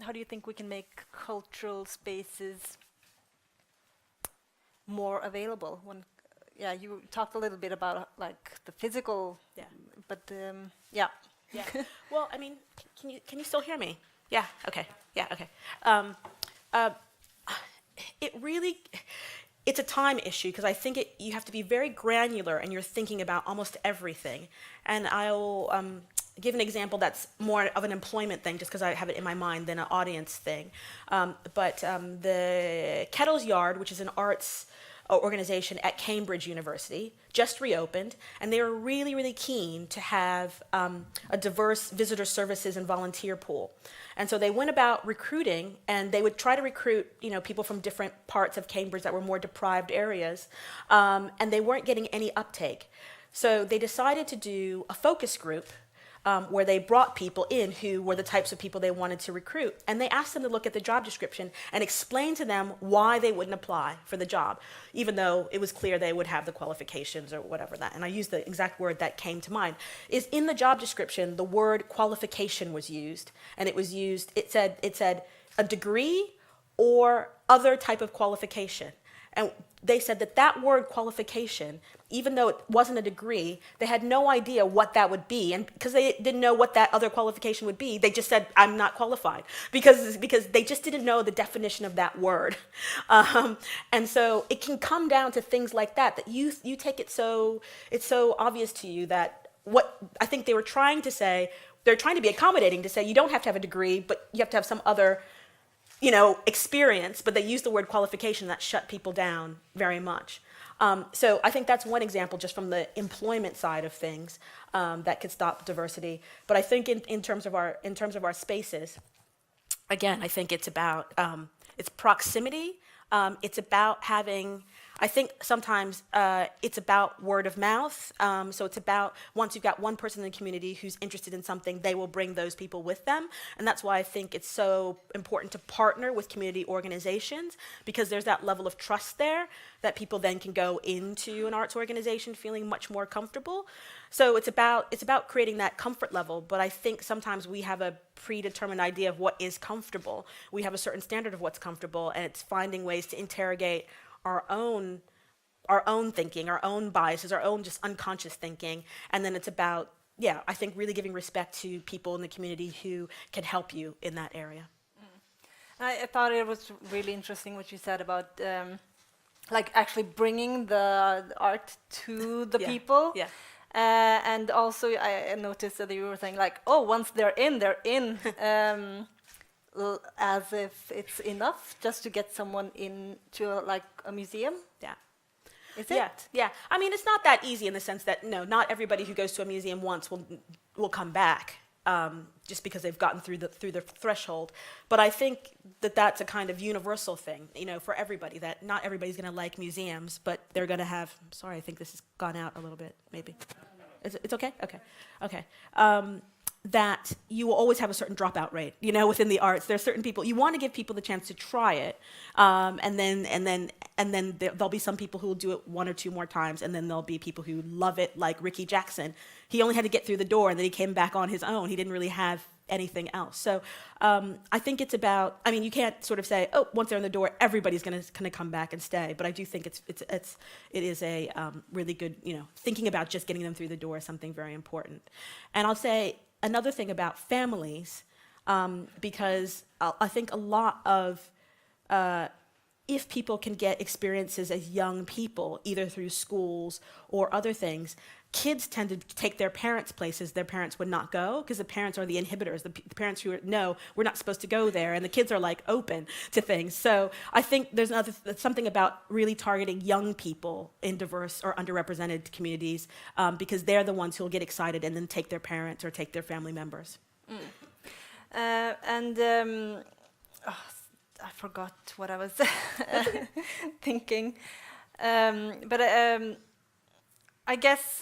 How do you think we can make cultural spaces more available? You talked a little bit about like the physical. Yeah. But yeah. Yeah. Well, I mean, can you still hear me? Yeah. Okay. Yeah. Okay. It's a time issue, because I think you have to be very granular, and you're thinking about almost everything. And I'll give an example that's more of an employment thing, just because I have it in my mind, than an audience thing. But the Kettle's Yard, which is an arts organization at Cambridge University, just reopened, and they were really, really keen to have a diverse visitor services and volunteer pool. And so they went about recruiting, and they would try to recruit, people from different parts of Cambridge that were more deprived areas, and they weren't getting any uptake. So they decided to do a focus group where they brought people in who were the types of people they wanted to recruit. And they asked them to look at the job description and explain to them why they wouldn't apply for the job, even though it was clear they would have the qualifications or whatever that. And I used the exact word that came to mind. Is in the job description, the word qualification was used. And it said a degree or other type of qualification. And they said that word qualification, even though it wasn't a degree, they had no idea what that would be. And because they didn't know what that other qualification would be, they just said, I'm not qualified, because they just didn't know the definition of that word. And so it can come down to things like that you take it it's so obvious to you that what I think they were trying to say, they're trying to be accommodating to say you don't have to have a degree, but you have to have some other experience, but they use the word qualification that shut people down very much. So I think that's one example just from the employment side of things that could stop diversity. But I think in terms of our spaces, again, I think it's about it's proximity. It's about having. I think sometimes it's about word of mouth. So it's about once you've got one person in the community who's interested in something, they will bring those people with them. And that's why I think it's so important to partner with community organizations, because there's that level of trust there that people then can go into an arts organization feeling much more comfortable. So it's about creating that comfort level. But I think sometimes we have a predetermined idea of what is comfortable. We have a certain standard of what's comfortable, and it's finding ways to interrogate our own thinking, our own biases, our own just unconscious thinking. And then it's about, I think really giving respect to people in the community who can help you in that area. I thought it was really interesting what you said about like actually bringing the art to the people. Yeah. And also I noticed that you were saying like, once they're in, as if it's enough just to get someone into like a museum. Yeah. Is it? Yeah. I mean, it's not that easy in the sense that not everybody who goes to a museum once will come back just because they've gotten through the threshold. But I think that's a kind of universal thing, for everybody, that not everybody's going to like museums, but they're going to have. I'm sorry, I think this has gone out a little bit. Maybe it's okay. Okay. that you will always have a certain dropout rate, within the arts. There are certain people, you want to give people the chance to try it, and then there'll be some people who will do it one or two more times, and then there'll be people who love it, like Ricky Jackson. He only had to get through the door, and then he came back on his own. He didn't really have anything else. So I think it's about, you can't sort of say, oh, once they're in the door, everybody's going to come back and stay. But I do think it is a really good, thinking about just getting them through the door is something very important. And I'll say another thing about families, because I think a lot of, if people can get experiences as young people, either through schools or other things, kids tend to take their parents' places their parents would not go, because the parents are the inhibitors, the parents who no, we're not supposed to go there, and the kids are like open to things. So I think there's something about really targeting young people in diverse or underrepresented communities, because they're the ones who will get excited and then take their parents or take their family members. I forgot what I was thinking, but I guess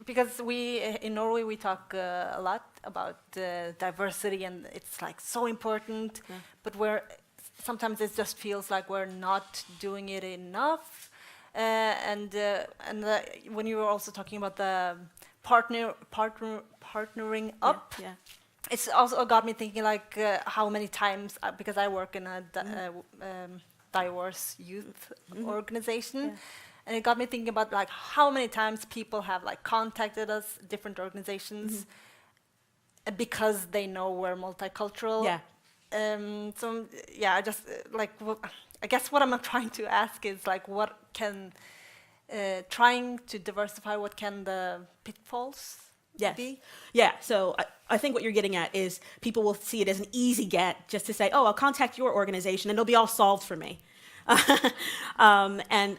because we in Norway we talk a lot about diversity, and it's like so important, but sometimes it just feels like we're not doing it enough, and when you were also talking about the partnering up. Yeah. It's also got me thinking, like, how many times, because I work in a diverse youth organization, and it got me thinking about, like, how many times people have, like, contacted us, different organizations, because they know we're multicultural. Yeah. So, yeah, I just, I guess what I'm trying to ask is, like, what can, trying to diversify, what can the pitfalls be? Yeah, so I think what you're getting at is people will see it as an easy get just to say, oh, I'll contact your organization and it'll be all solved for me. And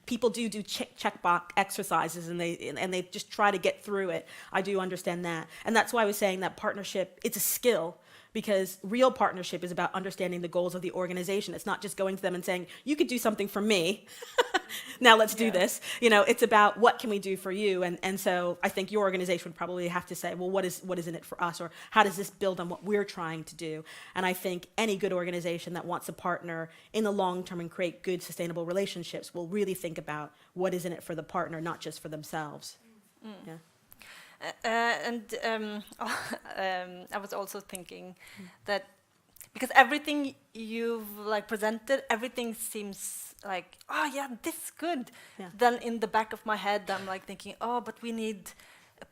people do checkbox exercises, and they just try to get through it. I do understand that. And that's why I was saying that partnership, it's a skill, because real partnership is about understanding the goals of the organization. It's not just going to them and saying, you could do something for me. Now let's do this. It's about what can we do for you? And so I think your organization would probably have to say, well, what is in it for us? Or how does this build on what we're trying to do? And I think any good organization that wants to partner in the long term and create good, sustainable relationships will really think about what is in it for the partner, not just for themselves. Yeah. I was also thinking that because everything you've presented, everything seems like, oh yeah, this is good. Yeah. Then in the back of my head, I'm thinking, oh, but we need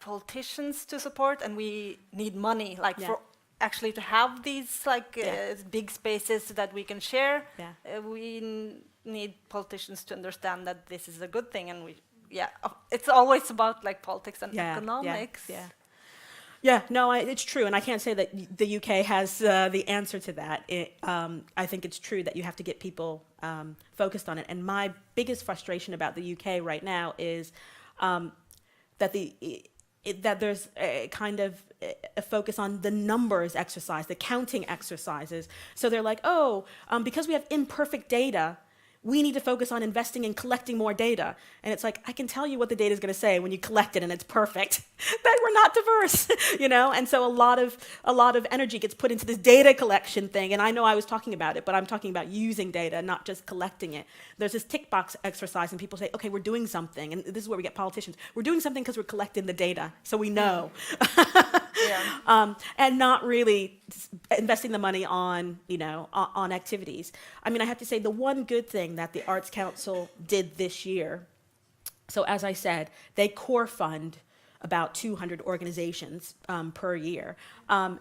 politicians to support, and we need money, for actually to have these big spaces that we can share. Yeah. We need politicians to understand that this is a good thing, and it's always about politics and economics. It's true, and I can't say that the UK has the answer to that. I think it's true that you have to get people focused on it. And my biggest frustration about the UK right now is that there's a kind of a focus on the numbers exercise, the counting exercises. So they're like, because we have imperfect data, we need to focus on investing in collecting more data. And it's like, I can tell you what the data is going to say when you collect it and it's perfect, that we're not diverse, And so a lot of energy gets put into this data collection thing. And I know I was talking about it, but I'm talking about using data, not just collecting it. There's this tick box exercise, and people say, okay, we're doing something. And this is where we get politicians. We're doing something because we're collecting the data, so we know. And not really investing the money on, on activities. I have to say, the one good thing that the Arts Council did this year, so as I said, they core fund about 200 organizations per year. And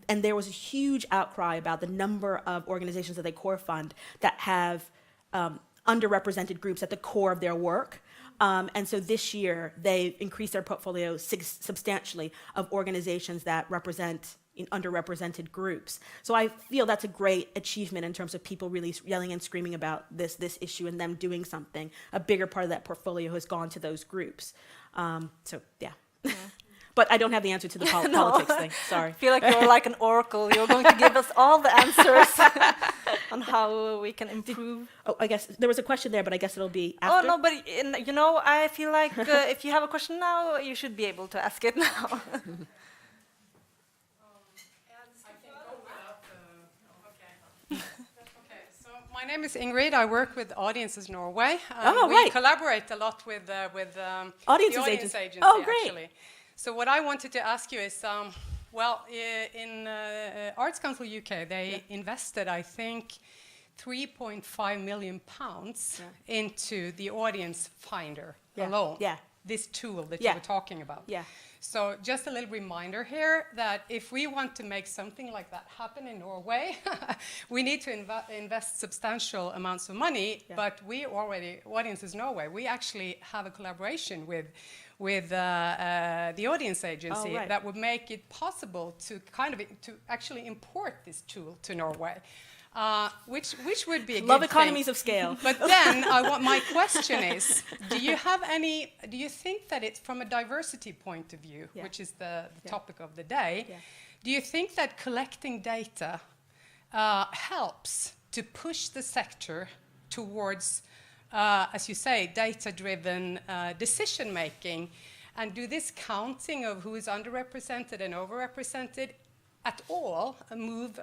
there was a huge outcry about the number of organizations that they core fund that have underrepresented groups at the core of their work. And so this year, they increased their portfolio substantially of organizations that represent underrepresented groups. So I feel that's a great achievement in terms of people really yelling and screaming about this issue and them doing something. A bigger part of that portfolio has gone to those groups. But I don't have the answer to the politics thing. Sorry. I feel like you're like an oracle. You're going to give us all the answers. on how we can improve. Oh, I guess there was a question there, but I guess it'll be Oh, after. no, but you know, I feel like if you have a question now, you should be able to ask it now. So my name is Ingrid. I work with Audiences Norway. Oh, we right. collaborate a lot with Audiences the Audience Agency. Agency. Oh, great. Actually. So what I wanted to ask you is, in Arts Council UK, they invested, I think, £3.5 million into the Audience Finder alone. Yeah. This tool that Yeah. you were talking about. Yeah. So just a little reminder here that if we want to make something like that happen in Norway, we need to invest substantial amounts of money, but we already, Audiences Norway, we actually have a collaboration with the Audience Agency that would make it possible to to actually import this tool to Norway. Which would be a Love good economies thing. of scale. But then my question is, do you think that it's from a diversity point of view, which is the topic of the day, do you think that collecting data helps to push the sector towards, as you say, data-driven decision making, and do this counting of who is underrepresented and overrepresented at all move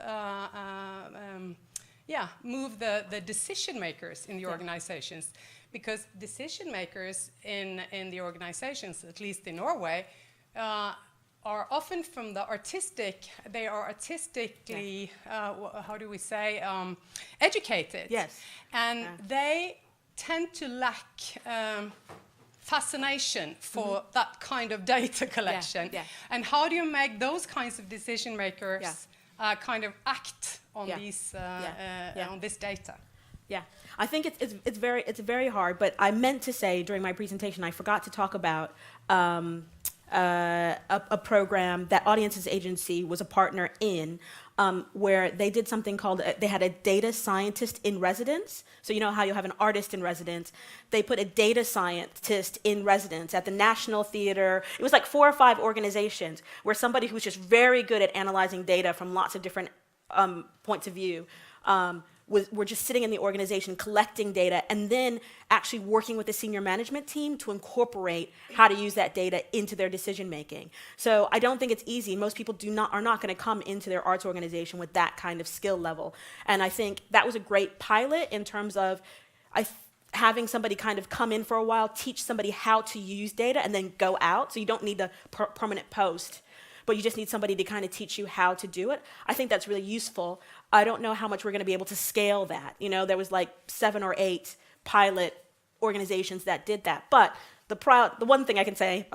the decision makers in the organizations? Because decision makers in the organizations, at least in Norway, are often from the they are artistically, how do we say, educated. Yes. And they tend to lack fascination for that kind of data collection. And how do you make those kinds of decision makers kind of act on these on this data? Yeah, I think it's very hard. But I meant to say during my presentation, I forgot to talk about a program that Audiences Agency was a partner in, where they did something called, they had a data scientist in residence. So you know how you have an artist in residence? They put a data scientist in residence at the National Theater. It was like 4 or 5 organizations where somebody who was just very good at analyzing data from lots of different points of view were just sitting in the organization collecting data and then actually working with the senior management team to incorporate how to use that data into their decision making. So I don't think it's easy. Most people are not going to come into their arts organization with that kind of skill level. And I think that was a great pilot in terms of having somebody kind of come in for a while, teach somebody how to use data and then go out. So you don't need the permanent post, but you just need somebody to kind of teach you how to do it. I think that's really useful. I don't know how much we're going to be able to scale that. You know, there was like 7 or 8 pilot organizations that did that. But the one thing I can say,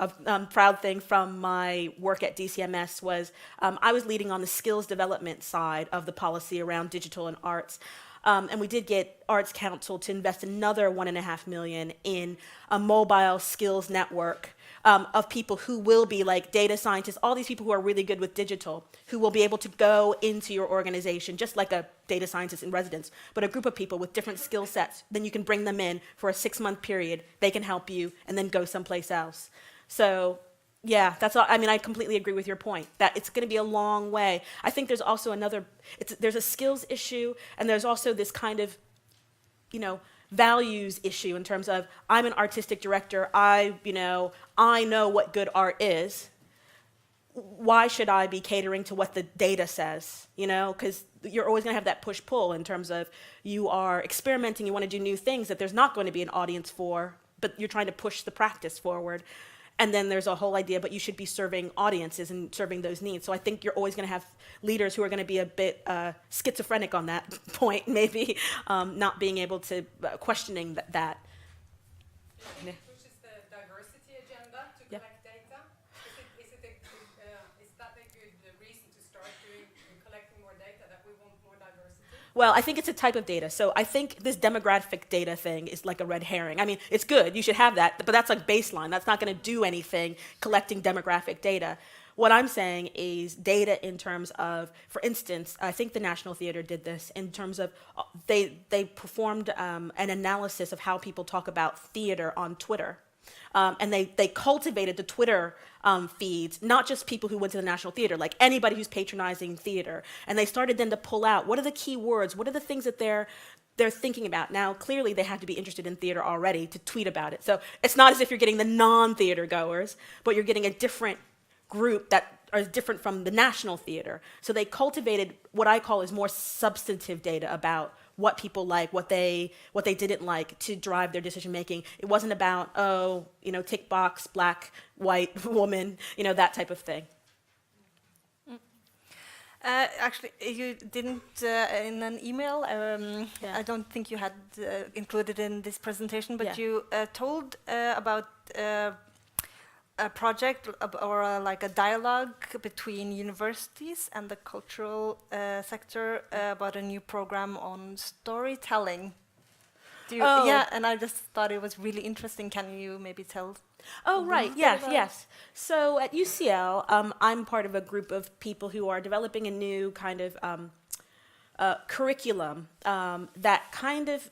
proud thing from my work at DCMS was I was leading on the skills development side of the policy around digital and arts. And we did get Arts Council to invest another $1.5 million in a mobile skills network of people who will be like data scientists, all these people who are really good with digital, who will be able to go into your organization, just like a data scientist in residence, but a group of people with different skill sets. Then you can bring them in for a 6-month period. They can help you and then go someplace else. So yeah, that's all. I mean, I completely agree with your point that it's going to be a long way. I think there's also there's a skills issue, and there's also this kind of, values issue in terms of, I'm an artistic director, I know what good art is. Why should I be catering to what the data says? Because you're always going to have that push-pull in terms of you are experimenting, you want to do new things that there's not going to be an audience for, but you're trying to push the practice forward. And then there's a whole idea, but you should be serving audiences and serving those needs. So I think you're always going to have leaders who are going to be a bit schizophrenic on that point, maybe, not being able to, questioning that. Yeah. Which is the diversity agenda to collect data? Is that a good reason to start collecting more data, that we want more diversity? Well, I think it's a type of data. So I think this demographic data thing is like a red herring. I mean, it's good, you should have that, but that's like baseline. That's not going to do anything, collecting demographic data. What I'm saying is data in terms of, for instance, I think the National Theater did this in terms of, they performed an analysis of how people talk about theater on Twitter. And they cultivated the Twitter feeds, not just people who went to the National Theater, like anybody who's patronizing theater. And they started then to pull out, what are the key words? What are the things that they're thinking about? Now, clearly they have to be interested in theater already to tweet about it. So it's not as if you're getting the non-theater goers, but you're getting a different group that are different from the National Theater. So they cultivated what I call is more substantive data about what people like, what they didn't like to drive their decision making. It wasn't about, tick box, black, white woman, that type of thing. Actually, you didn't in an email. I don't think you had included in this presentation, but you told about a project or like a dialogue between universities and the cultural sector about a new program on storytelling. Yeah, and I just thought it was really interesting. Can you maybe tell? Oh, right. Yes. So at UCL, I'm part of a group of people who are developing a new kind of curriculum that kind of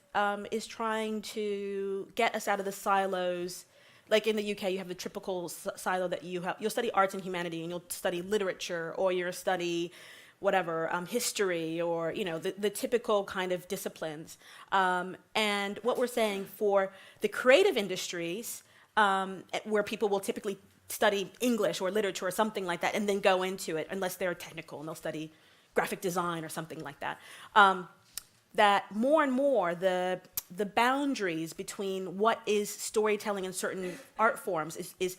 is trying to get us out of the silos. Like in the UK, you have the typical silo that you'll study arts and humanity, and you'll study literature, or you'll study whatever, history, or the typical kind of disciplines. And what we're saying for the creative industries, where people will typically study English or literature or something like that, and then go into it, unless they're technical and they'll study graphic design or something like that. That more and more the boundaries between what is storytelling in certain art forms is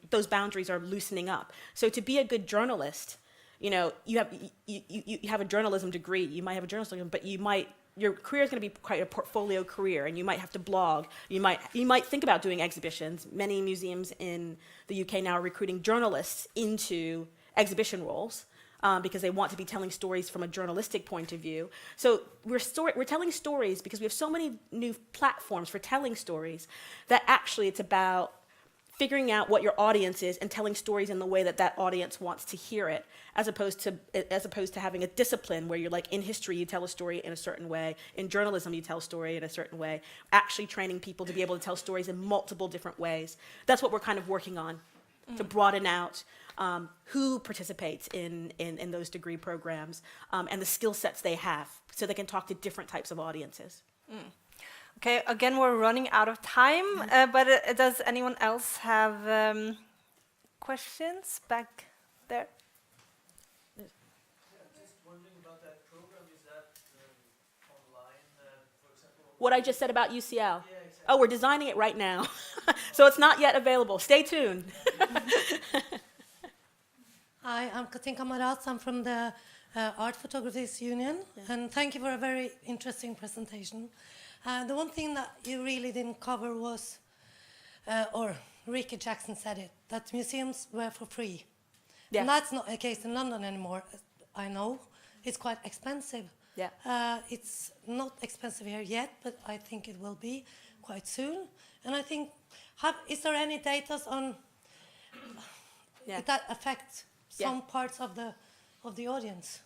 those boundaries are loosening up. So to be a good journalist, you have a journalism degree, you might have a journalism, but your career is going to be quite a portfolio career, and you might have to blog. You might think about doing exhibitions. Many museums in the UK now are recruiting journalists into exhibition roles. Because they want to be telling stories from a journalistic point of view. So we're telling stories because we have so many new platforms for telling stories that actually it's about figuring out what your audience is and telling stories in the way that audience wants to hear it, as opposed to having a discipline where you're like, in history you tell a story in a certain way, in journalism you tell a story in a certain way, actually training people to be able to tell stories in multiple different ways. That's what we're kind of working on, to broaden out who participates in those degree programs and the skill sets they have, so they can talk to different types of audiences. Okay, again, we're running out of time, but does anyone else have questions back there? Just wondering about that program. Is that online, for example? What I just said about UCL? Yeah, exactly. Oh, we're designing it right now. So it's not yet available. Stay tuned. Hi, I'm Katinka Maratz. I'm from the Art Photographers Union, and thank you for a very interesting presentation. The one thing that you really didn't cover was, or Ricky Jackson said it, that museums were for free. Yeah. And that's not the case in London anymore, I know. It's quite expensive. Yeah. It's not expensive here yet, but I think it will be quite soon. And I think, is there any data on that affects some parts of the audience?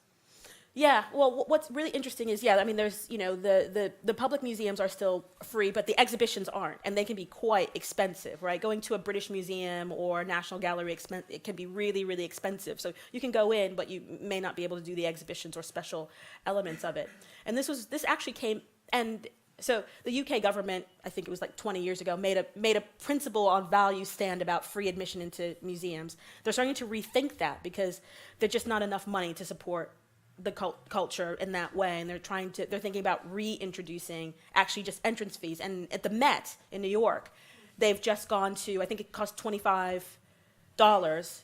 Yeah, well, what's really interesting is, there's, the public museums are still free, but the exhibitions aren't, and they can be quite expensive, right? Going to a British museum or National Gallery, it can be really, really expensive. So you can go in, but you may not be able to do the exhibitions or special elements of it. And this actually came, and so the UK government, I think it was like 20 years ago, made a principle on value stand about free admission into museums. They're starting to rethink that because there's just not enough money to support the culture in that way, and they're thinking about reintroducing actually just entrance fees. And at the Met in New York, they've just gone to, I think it costs $25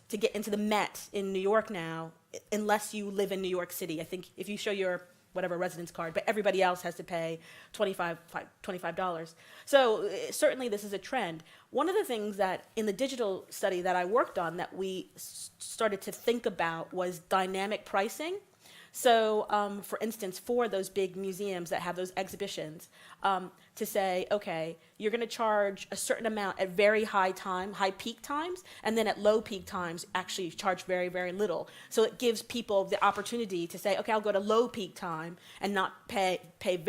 to get into the Met in New York now, unless you live in New York City. I think if you show your whatever residence card, but everybody else has to pay $25. So certainly this is a trend. One of the things that in the digital study that I worked on that we started to think about was dynamic pricing. So, for instance, for those big museums that have those exhibitions, to say, okay, you're going to charge a certain amount at very high peak times, and then at low peak times, actually charge very, very little. So it gives people the opportunity to say, okay, I'll go to low peak time and not pay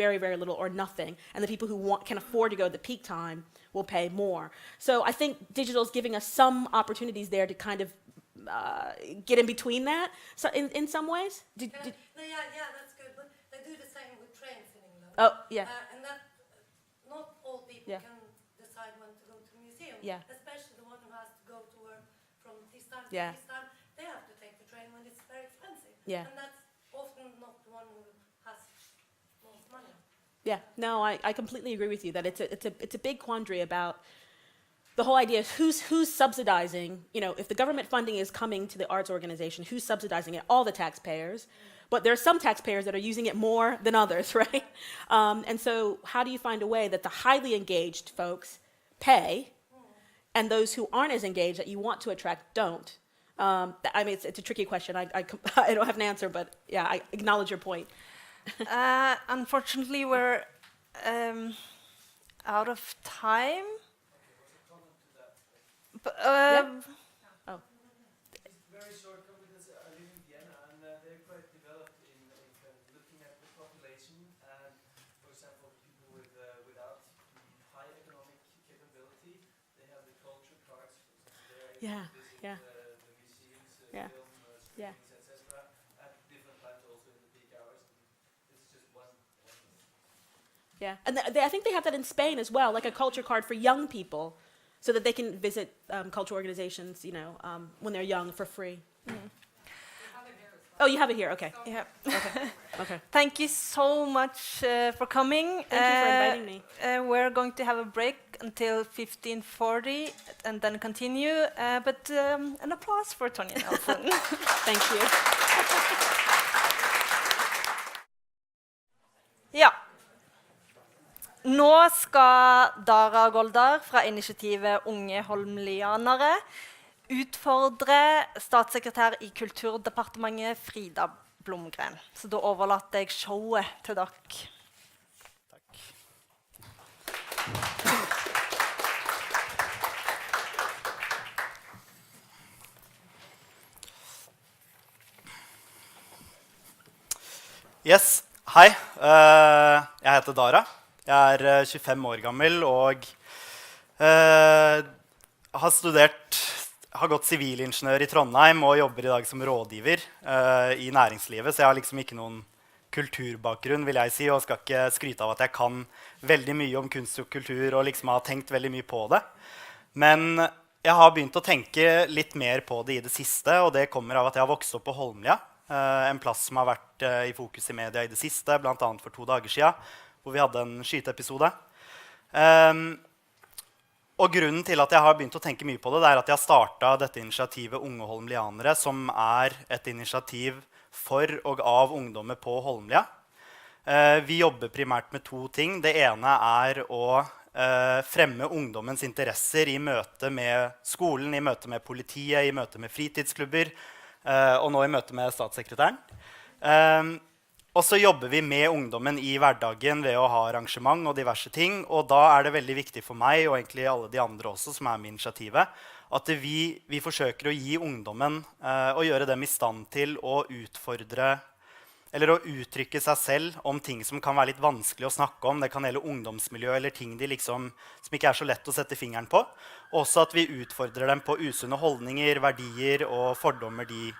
very, very little or nothing. And the people who can afford to go to the peak time will pay more. So I think digital is giving us some opportunities there to kind of get in between that, so in some ways. Yeah, that's good. But they do the same with trains in England. Oh, yeah. And that not all people Yeah. can decide when to go to the museum. Yeah. Especially the one who has to go to work from this time to Yeah. this time. They have to take the train when it's very expensive. Yeah. And that's often not the one who has most money. Yeah, no, I completely agree with you that it's a big quandary about the whole idea of who's subsidizing, if the government funding is coming to the arts organization, who's subsidizing it? All the taxpayers. But there are some taxpayers that are using it more than others, right? And so how do you find a way that the highly engaged folks pay and those who aren't as engaged that you want to attract don't? I mean, it's a tricky question. I don't have an answer, but yeah, I acknowledge your point. Unfortunately, we're out of time. But, Oh, Very short comment because I live in Vienna and they're quite developed in kind of looking at the population and, for example, people without high economic capability, they have the culture cards. For example, they're able to visit yeah. the museums, Yeah. film Yeah. screenings, etc. at different times also in the peak hours. It's just one. Yeah, and I think they have that in Spain as well, like a culture card for young people, so that they can visit cultural organizations, when they're young for free. Oh, you have it here. Okay. yeah. Okay. Thank you so much for coming. Thank you for inviting me. We're going to have a break until 15:40 and then continue. But an applause for Tonya Nelson. Thank you. Ja. Nå skal Dara Goldar fra initiativet Unge Holmlianere utfordre statssekretær i Kulturdepartementet Frida Blomgren. Så da overlater jeg showet til dere. Yes, hei. Jeg heter Dara. Jeg er 25 år gammel og har gått sivilingeniør i Trondheim og jobber i dag som rådgiver i næringslivet, så jeg har liksom ikke noen kulturbakgrunn, vil jeg si, og skal ikke skryte av at jeg kan veldig mye om kunst og kultur og liksom har tenkt veldig mye på det. Men jeg har begynt å tenke litt mer på det i det siste, og det kommer av at jeg har vokst opp på Holmlia, en plass som har vært i fokus i media i det siste, blant annet for 2 dager siden, hvor vi hadde en skyteepisode. Og grunnen til at jeg har begynt å tenke mye på det, det er at jeg har startet dette initiativet Unge Holmlianere, som er et initiativ for og av ungdommer på Holmlia. Vi jobber primært med 2 ting. Det ene er å fremme ungdommens interesser i møte med skolen, i møte med politiet, i møte med fritidsklubber, og nå i møte med statssekretæren. Og så jobber vi med ungdommen i hverdagen ved å ha arrangement og diverse ting. Og da er det veldig viktig for meg, og egentlig alle de andre også, som er med initiativet, at vi forsøker å gi ungdommen og gjøre dem i stand til å utfordre, eller å uttrykke seg selv om ting som kan være litt vanskelig å snakke om. Det kan gjelde ungdomsmiljø eller ting som ikke er så lett å sette fingeren på. Også at vi utfordrer dem på usunne holdninger, verdier og fordommer de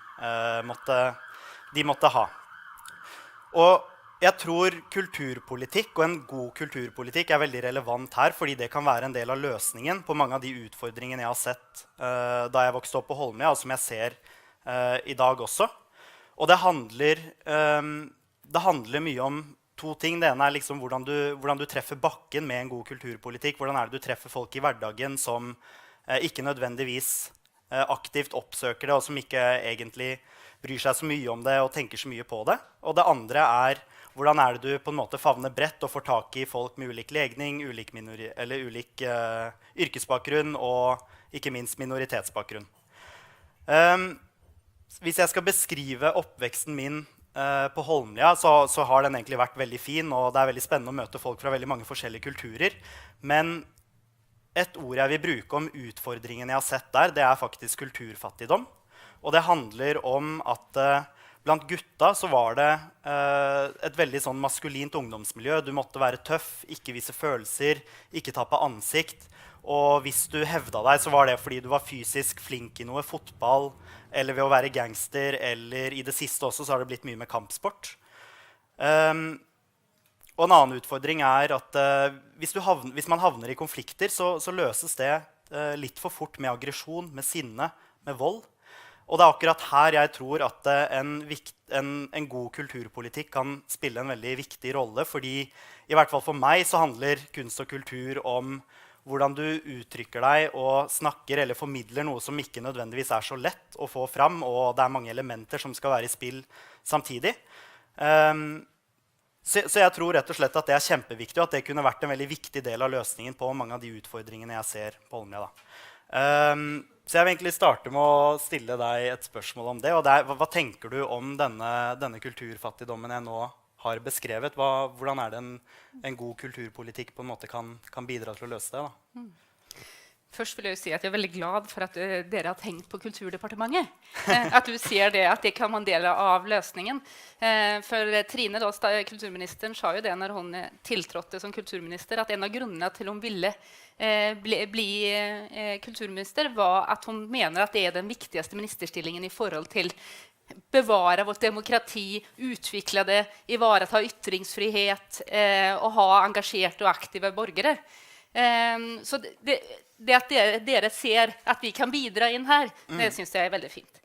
måtte ha. Og jeg tror kulturpolitikk og en god kulturpolitikk er veldig relevant her, fordi det kan være en del av løsningen på mange av de utfordringene jeg har sett da jeg vokste opp på Holmlia, og som jeg ser i dag også. Og det handler mye om 2 ting. Det ene er liksom hvordan du treffer bakken med en god kulturpolitikk. Hvordan er det du treffer folk i hverdagen som ikke nødvendigvis aktivt oppsøker det, og som ikke egentlig bryr seg så mye om det og tenker så mye på det. Og det andre er hvordan er det du på en måte favner bredt og får tak i folk med ulik legning, ulik yrkesbakgrunn og ikke minst minoritetsbakgrunn. Hvis jeg skal beskrive oppveksten min på Holmlia så har den egentlig vært veldig fin, og det veldig spennende å møte folk fra veldig mange forskjellige kulturer. Men et ord jeg vil bruke om utfordringen jeg har sett der, det faktisk kulturfattigdom. Og det handler om at blant gutta så var det et veldig sånn maskulint ungdomsmiljø. Du måtte være tøff, ikke vise følelser, ikke ta på ansikt. Og hvis du hevda deg, så var det fordi du var fysisk flink i noe, fotball, eller ved å være gangster, eller i det siste også så har det blitt mye med kampsport. Og en annen utfordring at hvis man havner i konflikter, så løses det litt for fort med aggresjon, med sinne, med vold. Og det akkurat her jeg tror at en god kulturpolitikk kan spille en veldig viktig rolle, fordi i hvert fall for meg så handler kunst og kultur om hvordan du uttrykker deg og snakker eller formidler noe som ikke nødvendigvis så lett å få fram, og det mange elementer som skal være i spill samtidig. Så jeg tror rett og slett at det kjempeviktig, og at det kunne vært en veldig viktig del av løsningen på mange av de utfordringene jeg ser på Holmlia. Så jeg vil egentlig starte med å stille deg et spørsmål om det. Og hva tenker du om denne kulturfattigdommen jeg nå har beskrevet? Hvordan det en god kulturpolitikk på en måte kan bidra til å løse det? Da? Først vil jeg si at jeg veldig glad for at dere har tenkt på Kulturdepartementet. At du ser det, at det kan være en del av løsningen. For Trine, kulturministeren, sa jo det når hun tiltrådte som kulturminister, at en av grunnene til hun ville bli kulturminister var at hun mener at det den viktigste ministerstillingen i forhold til bevare vårt demokrati, utvikle det, ivareta ytringsfrihet og ha engasjerte og aktive borgere. Så det at dere ser at vi kan bidra inn her, det synes jeg veldig fint.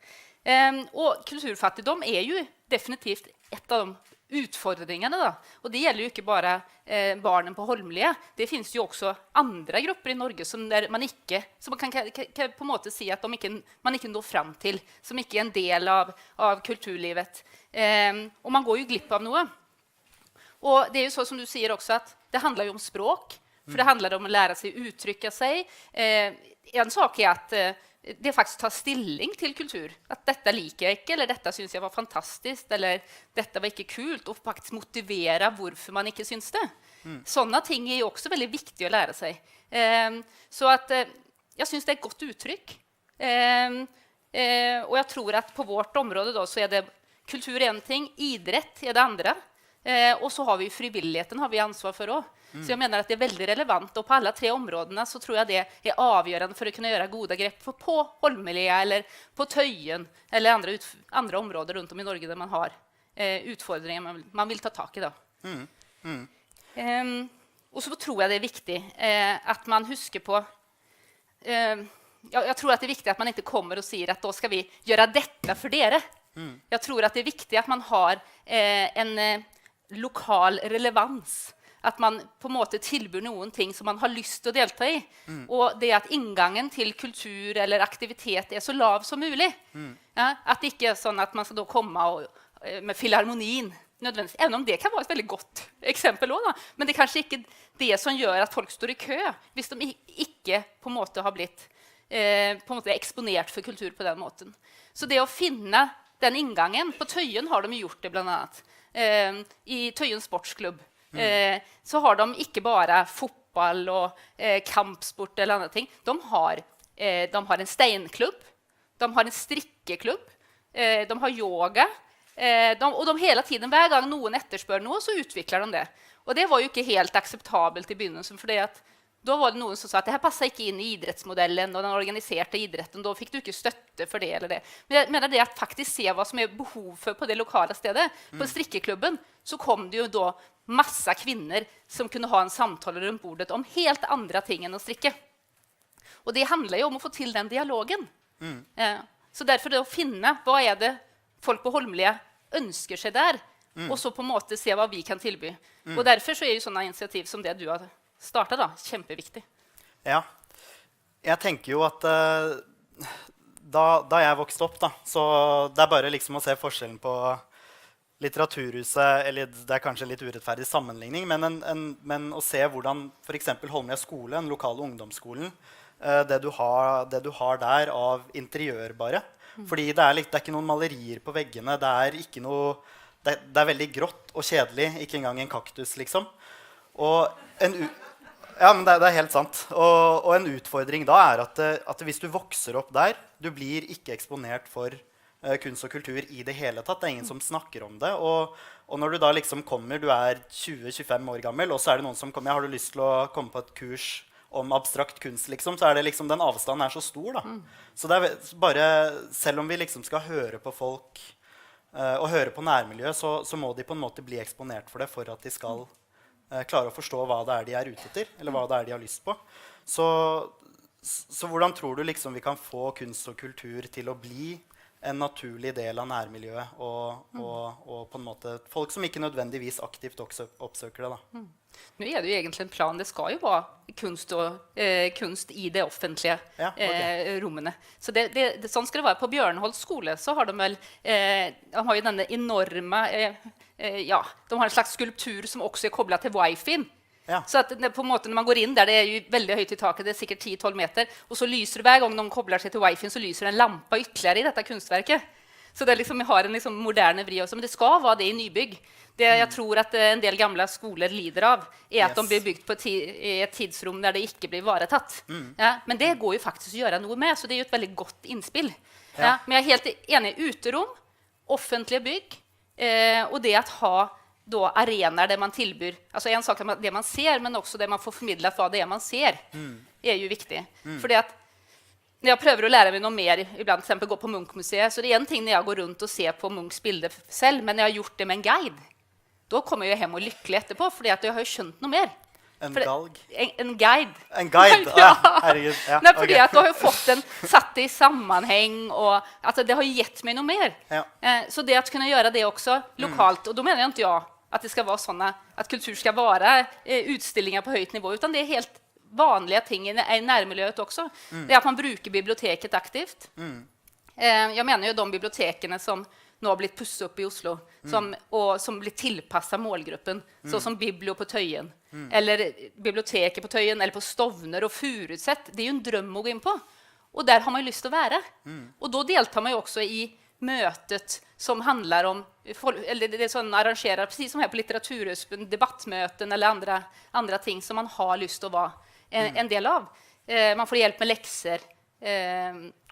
Og kulturfattigdom jo definitivt et av de utfordringene. Da. Og det gjelder jo ikke bare barnen på Holmlia. Det finnes jo også andre grupper i Norge som man kan på en måte si at man ikke når frem til, som ikke en del av kulturlivet. Og man går jo glipp av noe. Og det jo så som du sier også, at det handler jo om språk, for det handler om å lære seg å uttrykke seg. En sak at det faktisk tar stilling til kultur. At dette liker jeg ikke, eller dette synes jeg var fantastisk, eller dette var ikke kult, og faktisk motivere hvorfor man ikke synes det. Sånne ting jo også veldig viktig å lære seg. Så at jeg synes det et godt uttrykk. Og jeg tror at på vårt område da, så det kultur en ting, idrett det andre. Og så har vi frivilligheten har vi ansvar for også. Så jeg mener at det veldig relevant, og på alle tre områdene så tror jeg det avgjørende for å kunne gjøre gode grep på Holmlia, eller på Tøyen, eller andre områder rundt om i Norge der man har utfordringer man vil ta tak i. Da. Og så tror jeg det viktig at man husker på jeg tror at det viktig at man ikke kommer og sier at da skal vi gjøre dette for dere. Jeg tror at det viktig at man har en lokal relevans. At man på en måte tilbyr noen ting som man har lyst til å delta i. Og det at inngangen til kultur eller aktivitet så lav som mulig. Ja, at det ikke sånn at man skal da komme med filharmonien. Nødvendigvis. Även om det kan være et veldig godt eksempel også, da. Men det kanskje ikke det som gjør at folk står i kø, hvis de ikke på en måte har blitt på en måte eksponert for kultur på den måten. Så det å finne den inngangen, på Tøyen har de gjort det blant annet. I Tøyen sportsklubb. Så har de ikke bare fotball og kampsport eller andre ting. De har en steinklubb, de har en strikkeklubb, de har yoga, og de hele tiden, hver gang noen etterspør noe, så utvikler de det. Og det var jo ikke helt akseptabelt i begynnelsen, for da var det noen som sa at det her passer ikke inn i idrettsmodellen og den organiserte idretten, da fikk du ikke støtte for det eller det. Men jeg mener det at faktisk se hva som behov for på det lokale stedet. På strikkeklubben så kom det jo da masse kvinner som kunne ha en samtale rundt bordet om helt andre ting enn å strikke. Og det handler jo om å få til den dialogen. Så derfor det å finne hva det folk på Holmlia ønsker seg der, og så på en måte se hva vi kan tilby. Og derfor så jo sånne initiativ som det du har startet da, kjempeviktig. Ja, jeg tenker jo at da jeg vokste opp da, så det bare liksom å se forskjellen på Litteraturhuset, eller det kanskje en litt urettferdig sammenligning, men å se hvordan for eksempel Holmlia skole, den lokale ungdomsskolen, det du har der av interiør bare. Fordi det er ikke noen malerier på veggene, det det veldig grått og kjedelig, ikke engang en kaktus, liksom. Og ja, men det helt sant. Og en utfordring da at hvis du vokser opp der, du blir ikke eksponert for kunst og kultur i det hele tatt. Det ingen som snakker om det. Og når du da liksom kommer, du 20-25 år gammel, og så det noen som kommer, har du lyst til å komme på et kurs om abstrakt kunst, liksom, så det liksom, den avstanden så stor, da. Så det bare, selv om vi liksom skal høre på folk, og høre på nærmiljøet, så må de på en måte bli eksponert for det, for at de skal klare å forstå hva det de ute etter, eller hva det de har lyst på. Så hvordan tror du liksom vi kan få kunst og kultur til å bli en naturlig del av nærmiljøet, og på en måte folk som ikke nødvendigvis aktivt oppsøker det, da? Nu det ju egentligen en plan, det ska ju vara kunst i det offentliga rummene. Så sånn skal det være. På Bjørnholt skole så har de vel, de har ju denne enorma, de har en slags skulptur som också kopplat till wifi. Ja. Så att på en måte når man går in där, det ju väldigt höjt i taket, det sikkert 10-12 meter, och så lyser det hver gang de kopplar sig till wifi, så lyser en lampa ytterligere i detta kunstverket. Så det liksom, vi har en liksom moderne vri også, men det skal være det i nybygg. Det jeg tror at en del gamle skoler lider av, at de blir bygd på i et tidsrom der det ikke blir varetatt. Ja, men det går jo faktisk å gjøre noe med, så det jo et veldig godt innspill. Ja, men jeg helt enig, uterom, offentlige bygg, og det at ha då arenaer där man tillbyr, alltså en sak är det man ser, men också det man får förmedlat vad det man ser är ju viktigt. För det att när jag prövar att lära mig något mer, ibland till exempel gå på Munch-museet, så det är en ting när jag går runt och ser på Munchs bilder själv, men när jag har gjort det med en guide, då kommer jag hem och lycklig etterpå, för det att jag har ju skönt något mer. En galg? En guide. En guide? Ja. Herregud. Ja, nej, för det att då har jag fått den satt i sammanhang, och alltså det har ju gett mig något mer. Ja. Så det att kunna göra det också lokalt, och då menar jag inte jag att det ska vara såna, att kultur ska vara utstillingar på högt nivå, utan det är helt vanliga ting i närmiljøet också. Det är att man brukar biblioteket aktivt. Jag menar ju de biblioteken som nu har blivit pusset upp i Oslo, som blir tillpassa målgruppen, så som Biblio på Tøyen, eller biblioteket på Tøyen, eller på Stovner och Furuset. Det är ju en dröm att gå in på. Och där har man ju lust att vara. Och då deltar man ju också i mötet som handlar om, eller det som arrangerar, precis som här på Litteraturhuset, debattmöten eller andra ting som man har lust att vara en del av. Man får hjälp med läxor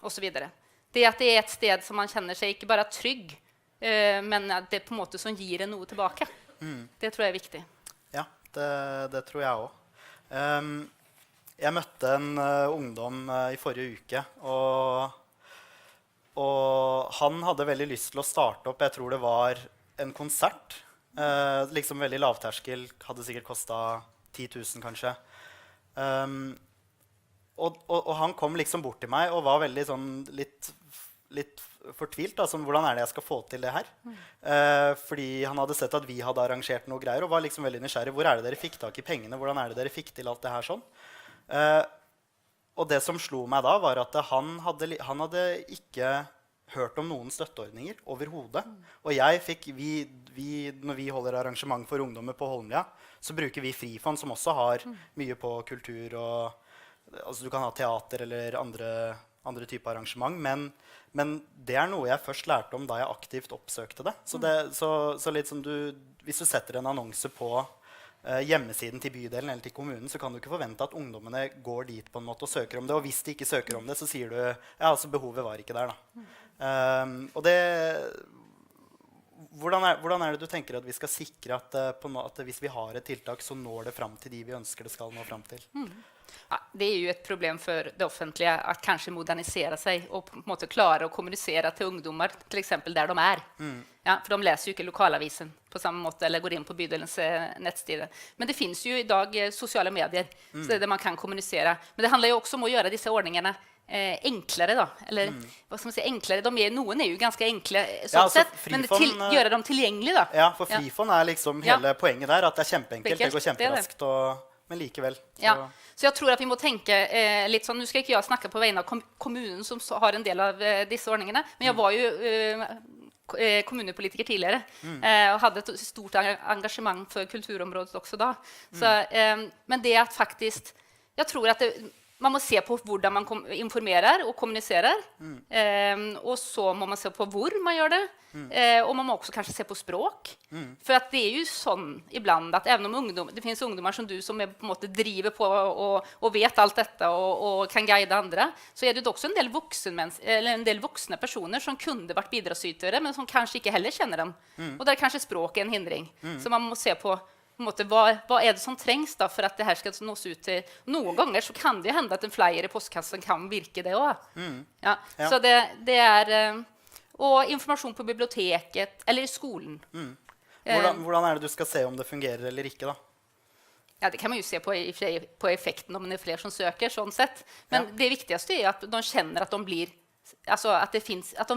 och så vidare. Det att det är ett sted som man känner sig inte bara trygg, men att det på en måte som ger en noe tillbaka. Det tror jag är viktigt. Ja, det tror jeg også. Jeg møtte en ungdom i forrige uke, og han hadde veldig lyst til å starte opp, jeg tror det var en konsert, liksom veldig lavterskel, hadde sikkert kostet 10 000 kanskje. Og han kom liksom bort til meg og var veldig sånn litt fortvilt, da, sånn, hvordan det jeg skal få til det her? Fordi han hadde sett at vi hadde arrangert noe greier, og var liksom veldig nysgjerrig. Hvor det dere fikk tak i pengene? Hvordan det dere fikk til alt det her sånn? Og det som slo meg da, var at han hadde ikke hørt om noen støtteordninger overhodet. Og når vi holder arrangement for ungdommer på Holmlia, så bruker vi Frifond, som også har mye på kultur, og altså, du kan ha teater eller andre typer arrangement, men det noe jeg først lærte om da jeg aktivt oppsøkte det. Så litt som hvis du setter en annonse på hjemmesiden til bydelen eller til kommunen, så kan du ikke forvente at ungdommene går dit på en måte og søker om det, og hvis de ikke søker om det, så sier du, ja, altså behovet var ikke der da. Og det, hvordan det du tenker at vi skal sikre at hvis vi har et tiltak, så når det fram til de vi ønsker det skal nå fram til? Ja, det är ju ett problem för det offentliga att kanske modernisera sig och på något sätt klara att kommunicera till ungdomar, till exempel där de är. Ja, för de läser ju inte lokalavisen på samma måte eller går in på bydelens nettsida. Men det finns ju idag sociala medier så det där man kan kommunicera. Men det handlar ju också om att göra dessa ordningarna enklare då, eller vad ska man säga, enklare. Noen är ju ganska enkla så ja, sätt, men göra dem tillgängliga då. Ja, för Frifond liksom hele poenget där, att det kjempeenkelt, det går kjemperaskt men likevel. Ja. Så jag tror att vi må tänka lite sånn, nu ska inte jag snacka på vegne av kommunen som har en del av disse ordningene, men jag var ju kommunepolitiker tidigare och hade ett stort engagemang för kulturområdet också då. Så, men det att faktiskt, jag tror att man må se på hvordan man informerer og kommuniserer. Og så må man se på hvor man gjør det. Og man må også kanskje se på språk. For at det jo sånn ibland at även om det finns ungdomar som du som på en måte driver på og vet alt dette og kan guide andre, så det også en del voksne personer som kunne vært bidragsytere, men som kanskje ikke heller kjenner dem. Og der kanskje språk en hindring. Så man må se på en måte, hva det som trengs da, for at det her skal nås ut til. Noen ganger så kan det hende at en flyer i postkassen kan virke det også. Ja. Så det og informasjon på biblioteket eller i skolen. Hvordan det du skal se om det fungerer eller ikke da? Ja, det kan man jo se på effekten om det flere som søker, sånn sett. Men det viktigste at de kjenner at de blir, altså at de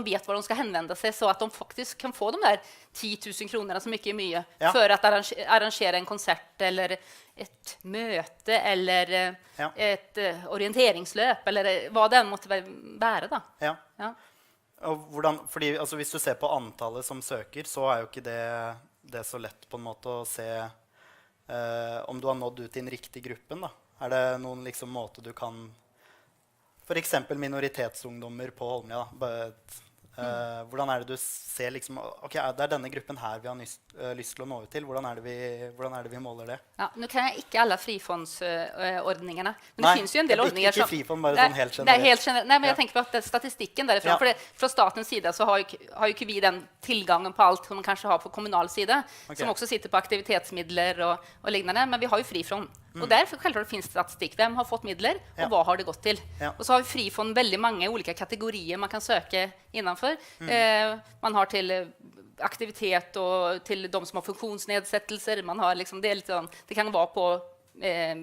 vet hvor de skal henvende seg, så at de faktisk kan få de der 10 000 kronerna som ikke mye, for at arrangere en konsert eller et møte eller et orienteringsløp eller hva det måtte være da. Ja. Og fordi altså, hvis du ser på antallet som søker, så jo ikke det så lett på en måte å se om du har nådd ut i den riktige gruppen da. Det noen liksom måte du kan, for eksempel minoritetsungdommer på Holmlia da, hvordan det du ser liksom, ok, det denne gruppen her vi har lyst til å nå ut til, hvordan det vi måler det? Ja, nå kan jeg ikke alle frifondsordningene, men det finnes jo en del ordninger ikke frifond, bare sånn helt generelt. Helt generelt. Nei, men jeg tenker på at statistikken derifra, for fra statens side så har jo ikke vi den tilgangen på alt som man kanskje har på kommunal side, som også sitter på aktivitetsmidler og lignende, men vi har jo frifond. Og derfor selvklart finnes statistikk. Hvem har fått midler, og hva har det gått til? Og så har vi frifond veldig mange ulike kategorier man kan søke innenfor. Man har til aktivitet og til de som har funksjonsnedsettelser. Man har liksom, det kan være på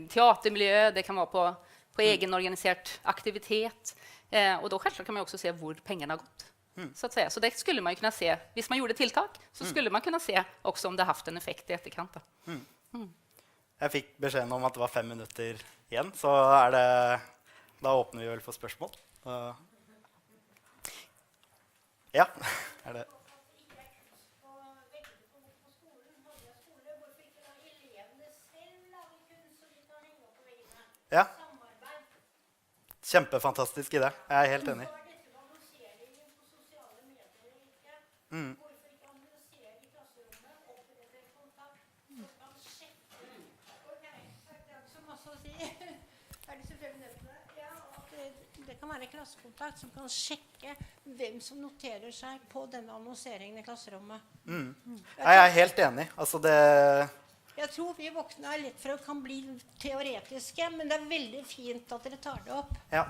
teatermiljø, det kan være på egenorganisert aktivitet. Og da selvklart kan man også se hvor pengene har gått. Så att säga. Så det skulle man ju kunna se. Hvis man gjorde tiltak, så skulle man kunna se också om det haft en effekt i etterkant. Jeg fikk beskjeden om at det var 5 minutter igjen, så da åpner vi vel for spørsmål. Ja, det? Ja, kjempefantastisk idé. Jeg helt enig. Det kan være klassekontakt som kan sjekke hvem som noterer seg på denne annonseringen i klasserommet. Jeg helt enig. Altså jeg tror vi voksne lett for å kan bli teoretiske, men det veldig fint at dere tar det opp. Ja.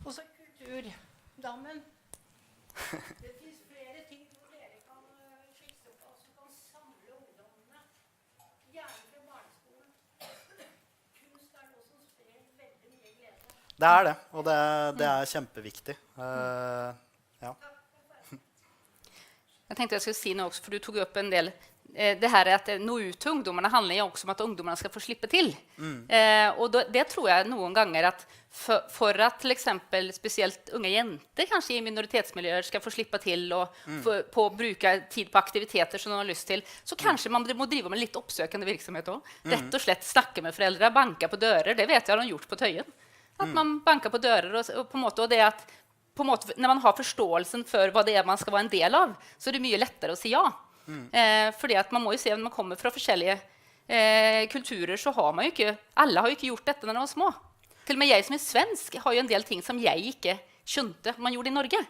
Og så kulturdamen. Det finnes flere ting hvor dere kan fikse opp, altså kan samle ungdommene. Gjerne fra barneskolen. Kunst noe som sprer veldig mye glede. Det det, og det kjempeviktig. Ja. Jeg tenkte jeg skulle si noe også, for du tog opp en del. Det her at nå ut til ungdommerne handler jo også om at ungdommerne skal få slippe til. Og det tror jeg noen ganger at for at til eksempel spesielt unge jenter kanskje i minoritetsmiljøer skal få slippe til og på bruke tid på aktiviteter som de har lyst til, så kanskje man må drive med litt oppsøkende virksomhet også. Rett og slett snakke med foreldre, banke på dører, det vet jeg har de gjort på Tøyen. At man banker på dører og på en måte, og det at på en måte, når man har forståelsen for hva det man skal være en del av, så det mye lettere å si ja. Fordi at man må jo se når man kommer fra forskjellige kulturer, så har man jo ikke, alle har jo ikke gjort dette når de var små. Til og med jeg som svensk har jo en del ting som jeg ikke skjønte man gjorde i Norge,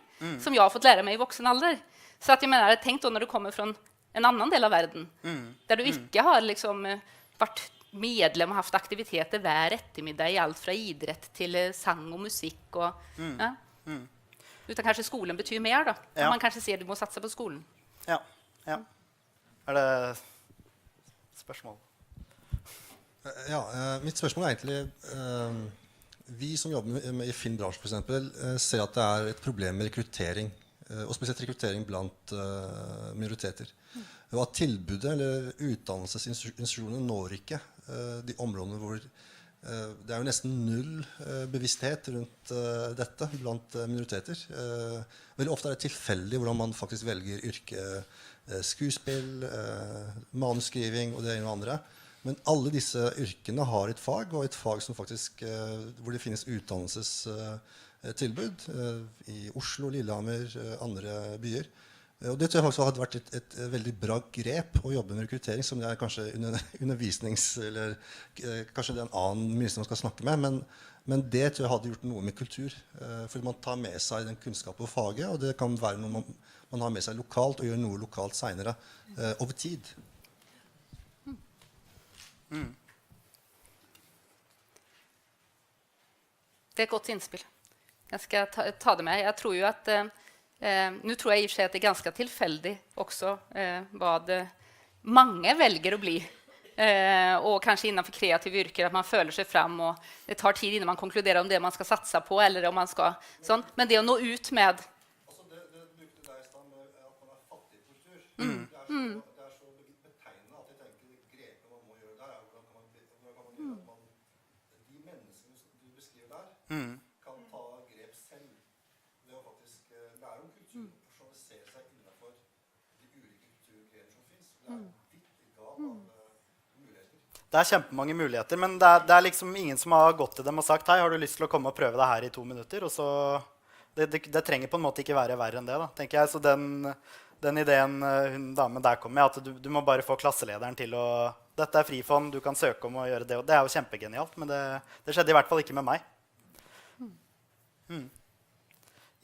som jeg har fått lære meg i voksen alder. Så at jeg mener, tenk da når du kommer fra en annen del av verden, der du ikke har liksom vært medlem og haft aktiviteter hver ettermiddag i alt fra idrett til sang og musikk. Utan kanskje skolen betyr mer da. Man kanskje ser du må satse på skolen. Ja. Det spørsmål? Ja, mitt spørsmål egentlig vi som jobber i filmbransjen for eksempel, ser at det et problem med rekruttering, og spesielt rekruttering blant minoriteter. Og at tilbudet eller utdannelsesinstitusjoner når ikke de områdene hvor det jo nesten null bevissthet rundt dette blant minoriteter. Veldig ofte det tilfeldig hvordan man faktisk velger yrke, skuespill, manusskriving og det ene og andre. Men alle disse yrkene har et fag, og et fag som faktisk, hvor det finnes utdannelsestilbud i Oslo, Lillehammer, andre byer. Og det tror jeg faktisk hadde vært et veldig bra grep å jobbe med rekruttering, som det er kanskje eller kanskje det er en annen minister man skal snakke med, men det tror jeg hadde gjort noe med kultur. Fordi man tar med seg den kunnskapen og faget, og det kan være noe man har med seg lokalt, og gjør noe lokalt senere, over tid. Det är ett gott inspel. Jag ska ta det med. Jag tror ju att nu tror jag i och för sig att det är ganska tillfälligt också vad många väljer att bli. Och kanske innanför kreativa yrken att man följer sig fram och det tar tid innan man konkluderar om det man ska satsa på eller om man ska sånt. Men det att nå ut med Altså, det brukte deg i stand med at man er fattig i kultur. Det er så betegnende at jeg tenker grepet man må gjøre der, hvordan kan man gjøre at de menneskene som du beskriver der, kan ta grep selv ved å faktisk lære om kultur og profesjonalisere seg innenfor de ulike kulturgrener som finnes. Det er vidt galt av muligheter. Det er kjempemange muligheter, men det er liksom ingen som har gått til dem og sagt, hei, har du lyst til å komme og prøve det her i 2 minutter? Og så, det trenger på en måte ikke være verre enn det, da, tenker jeg. Så den ideen damen der kom med, at du må bare få klasselederen til å, dette er frifond, du kan søke om å gjøre det, og det er jo kjempegenialt, men det skjedde i hvert fall ikke med meg.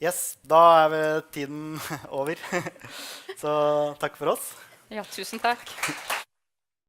Yes, da er tiden over. Så takk for oss. Ja, tusen tack.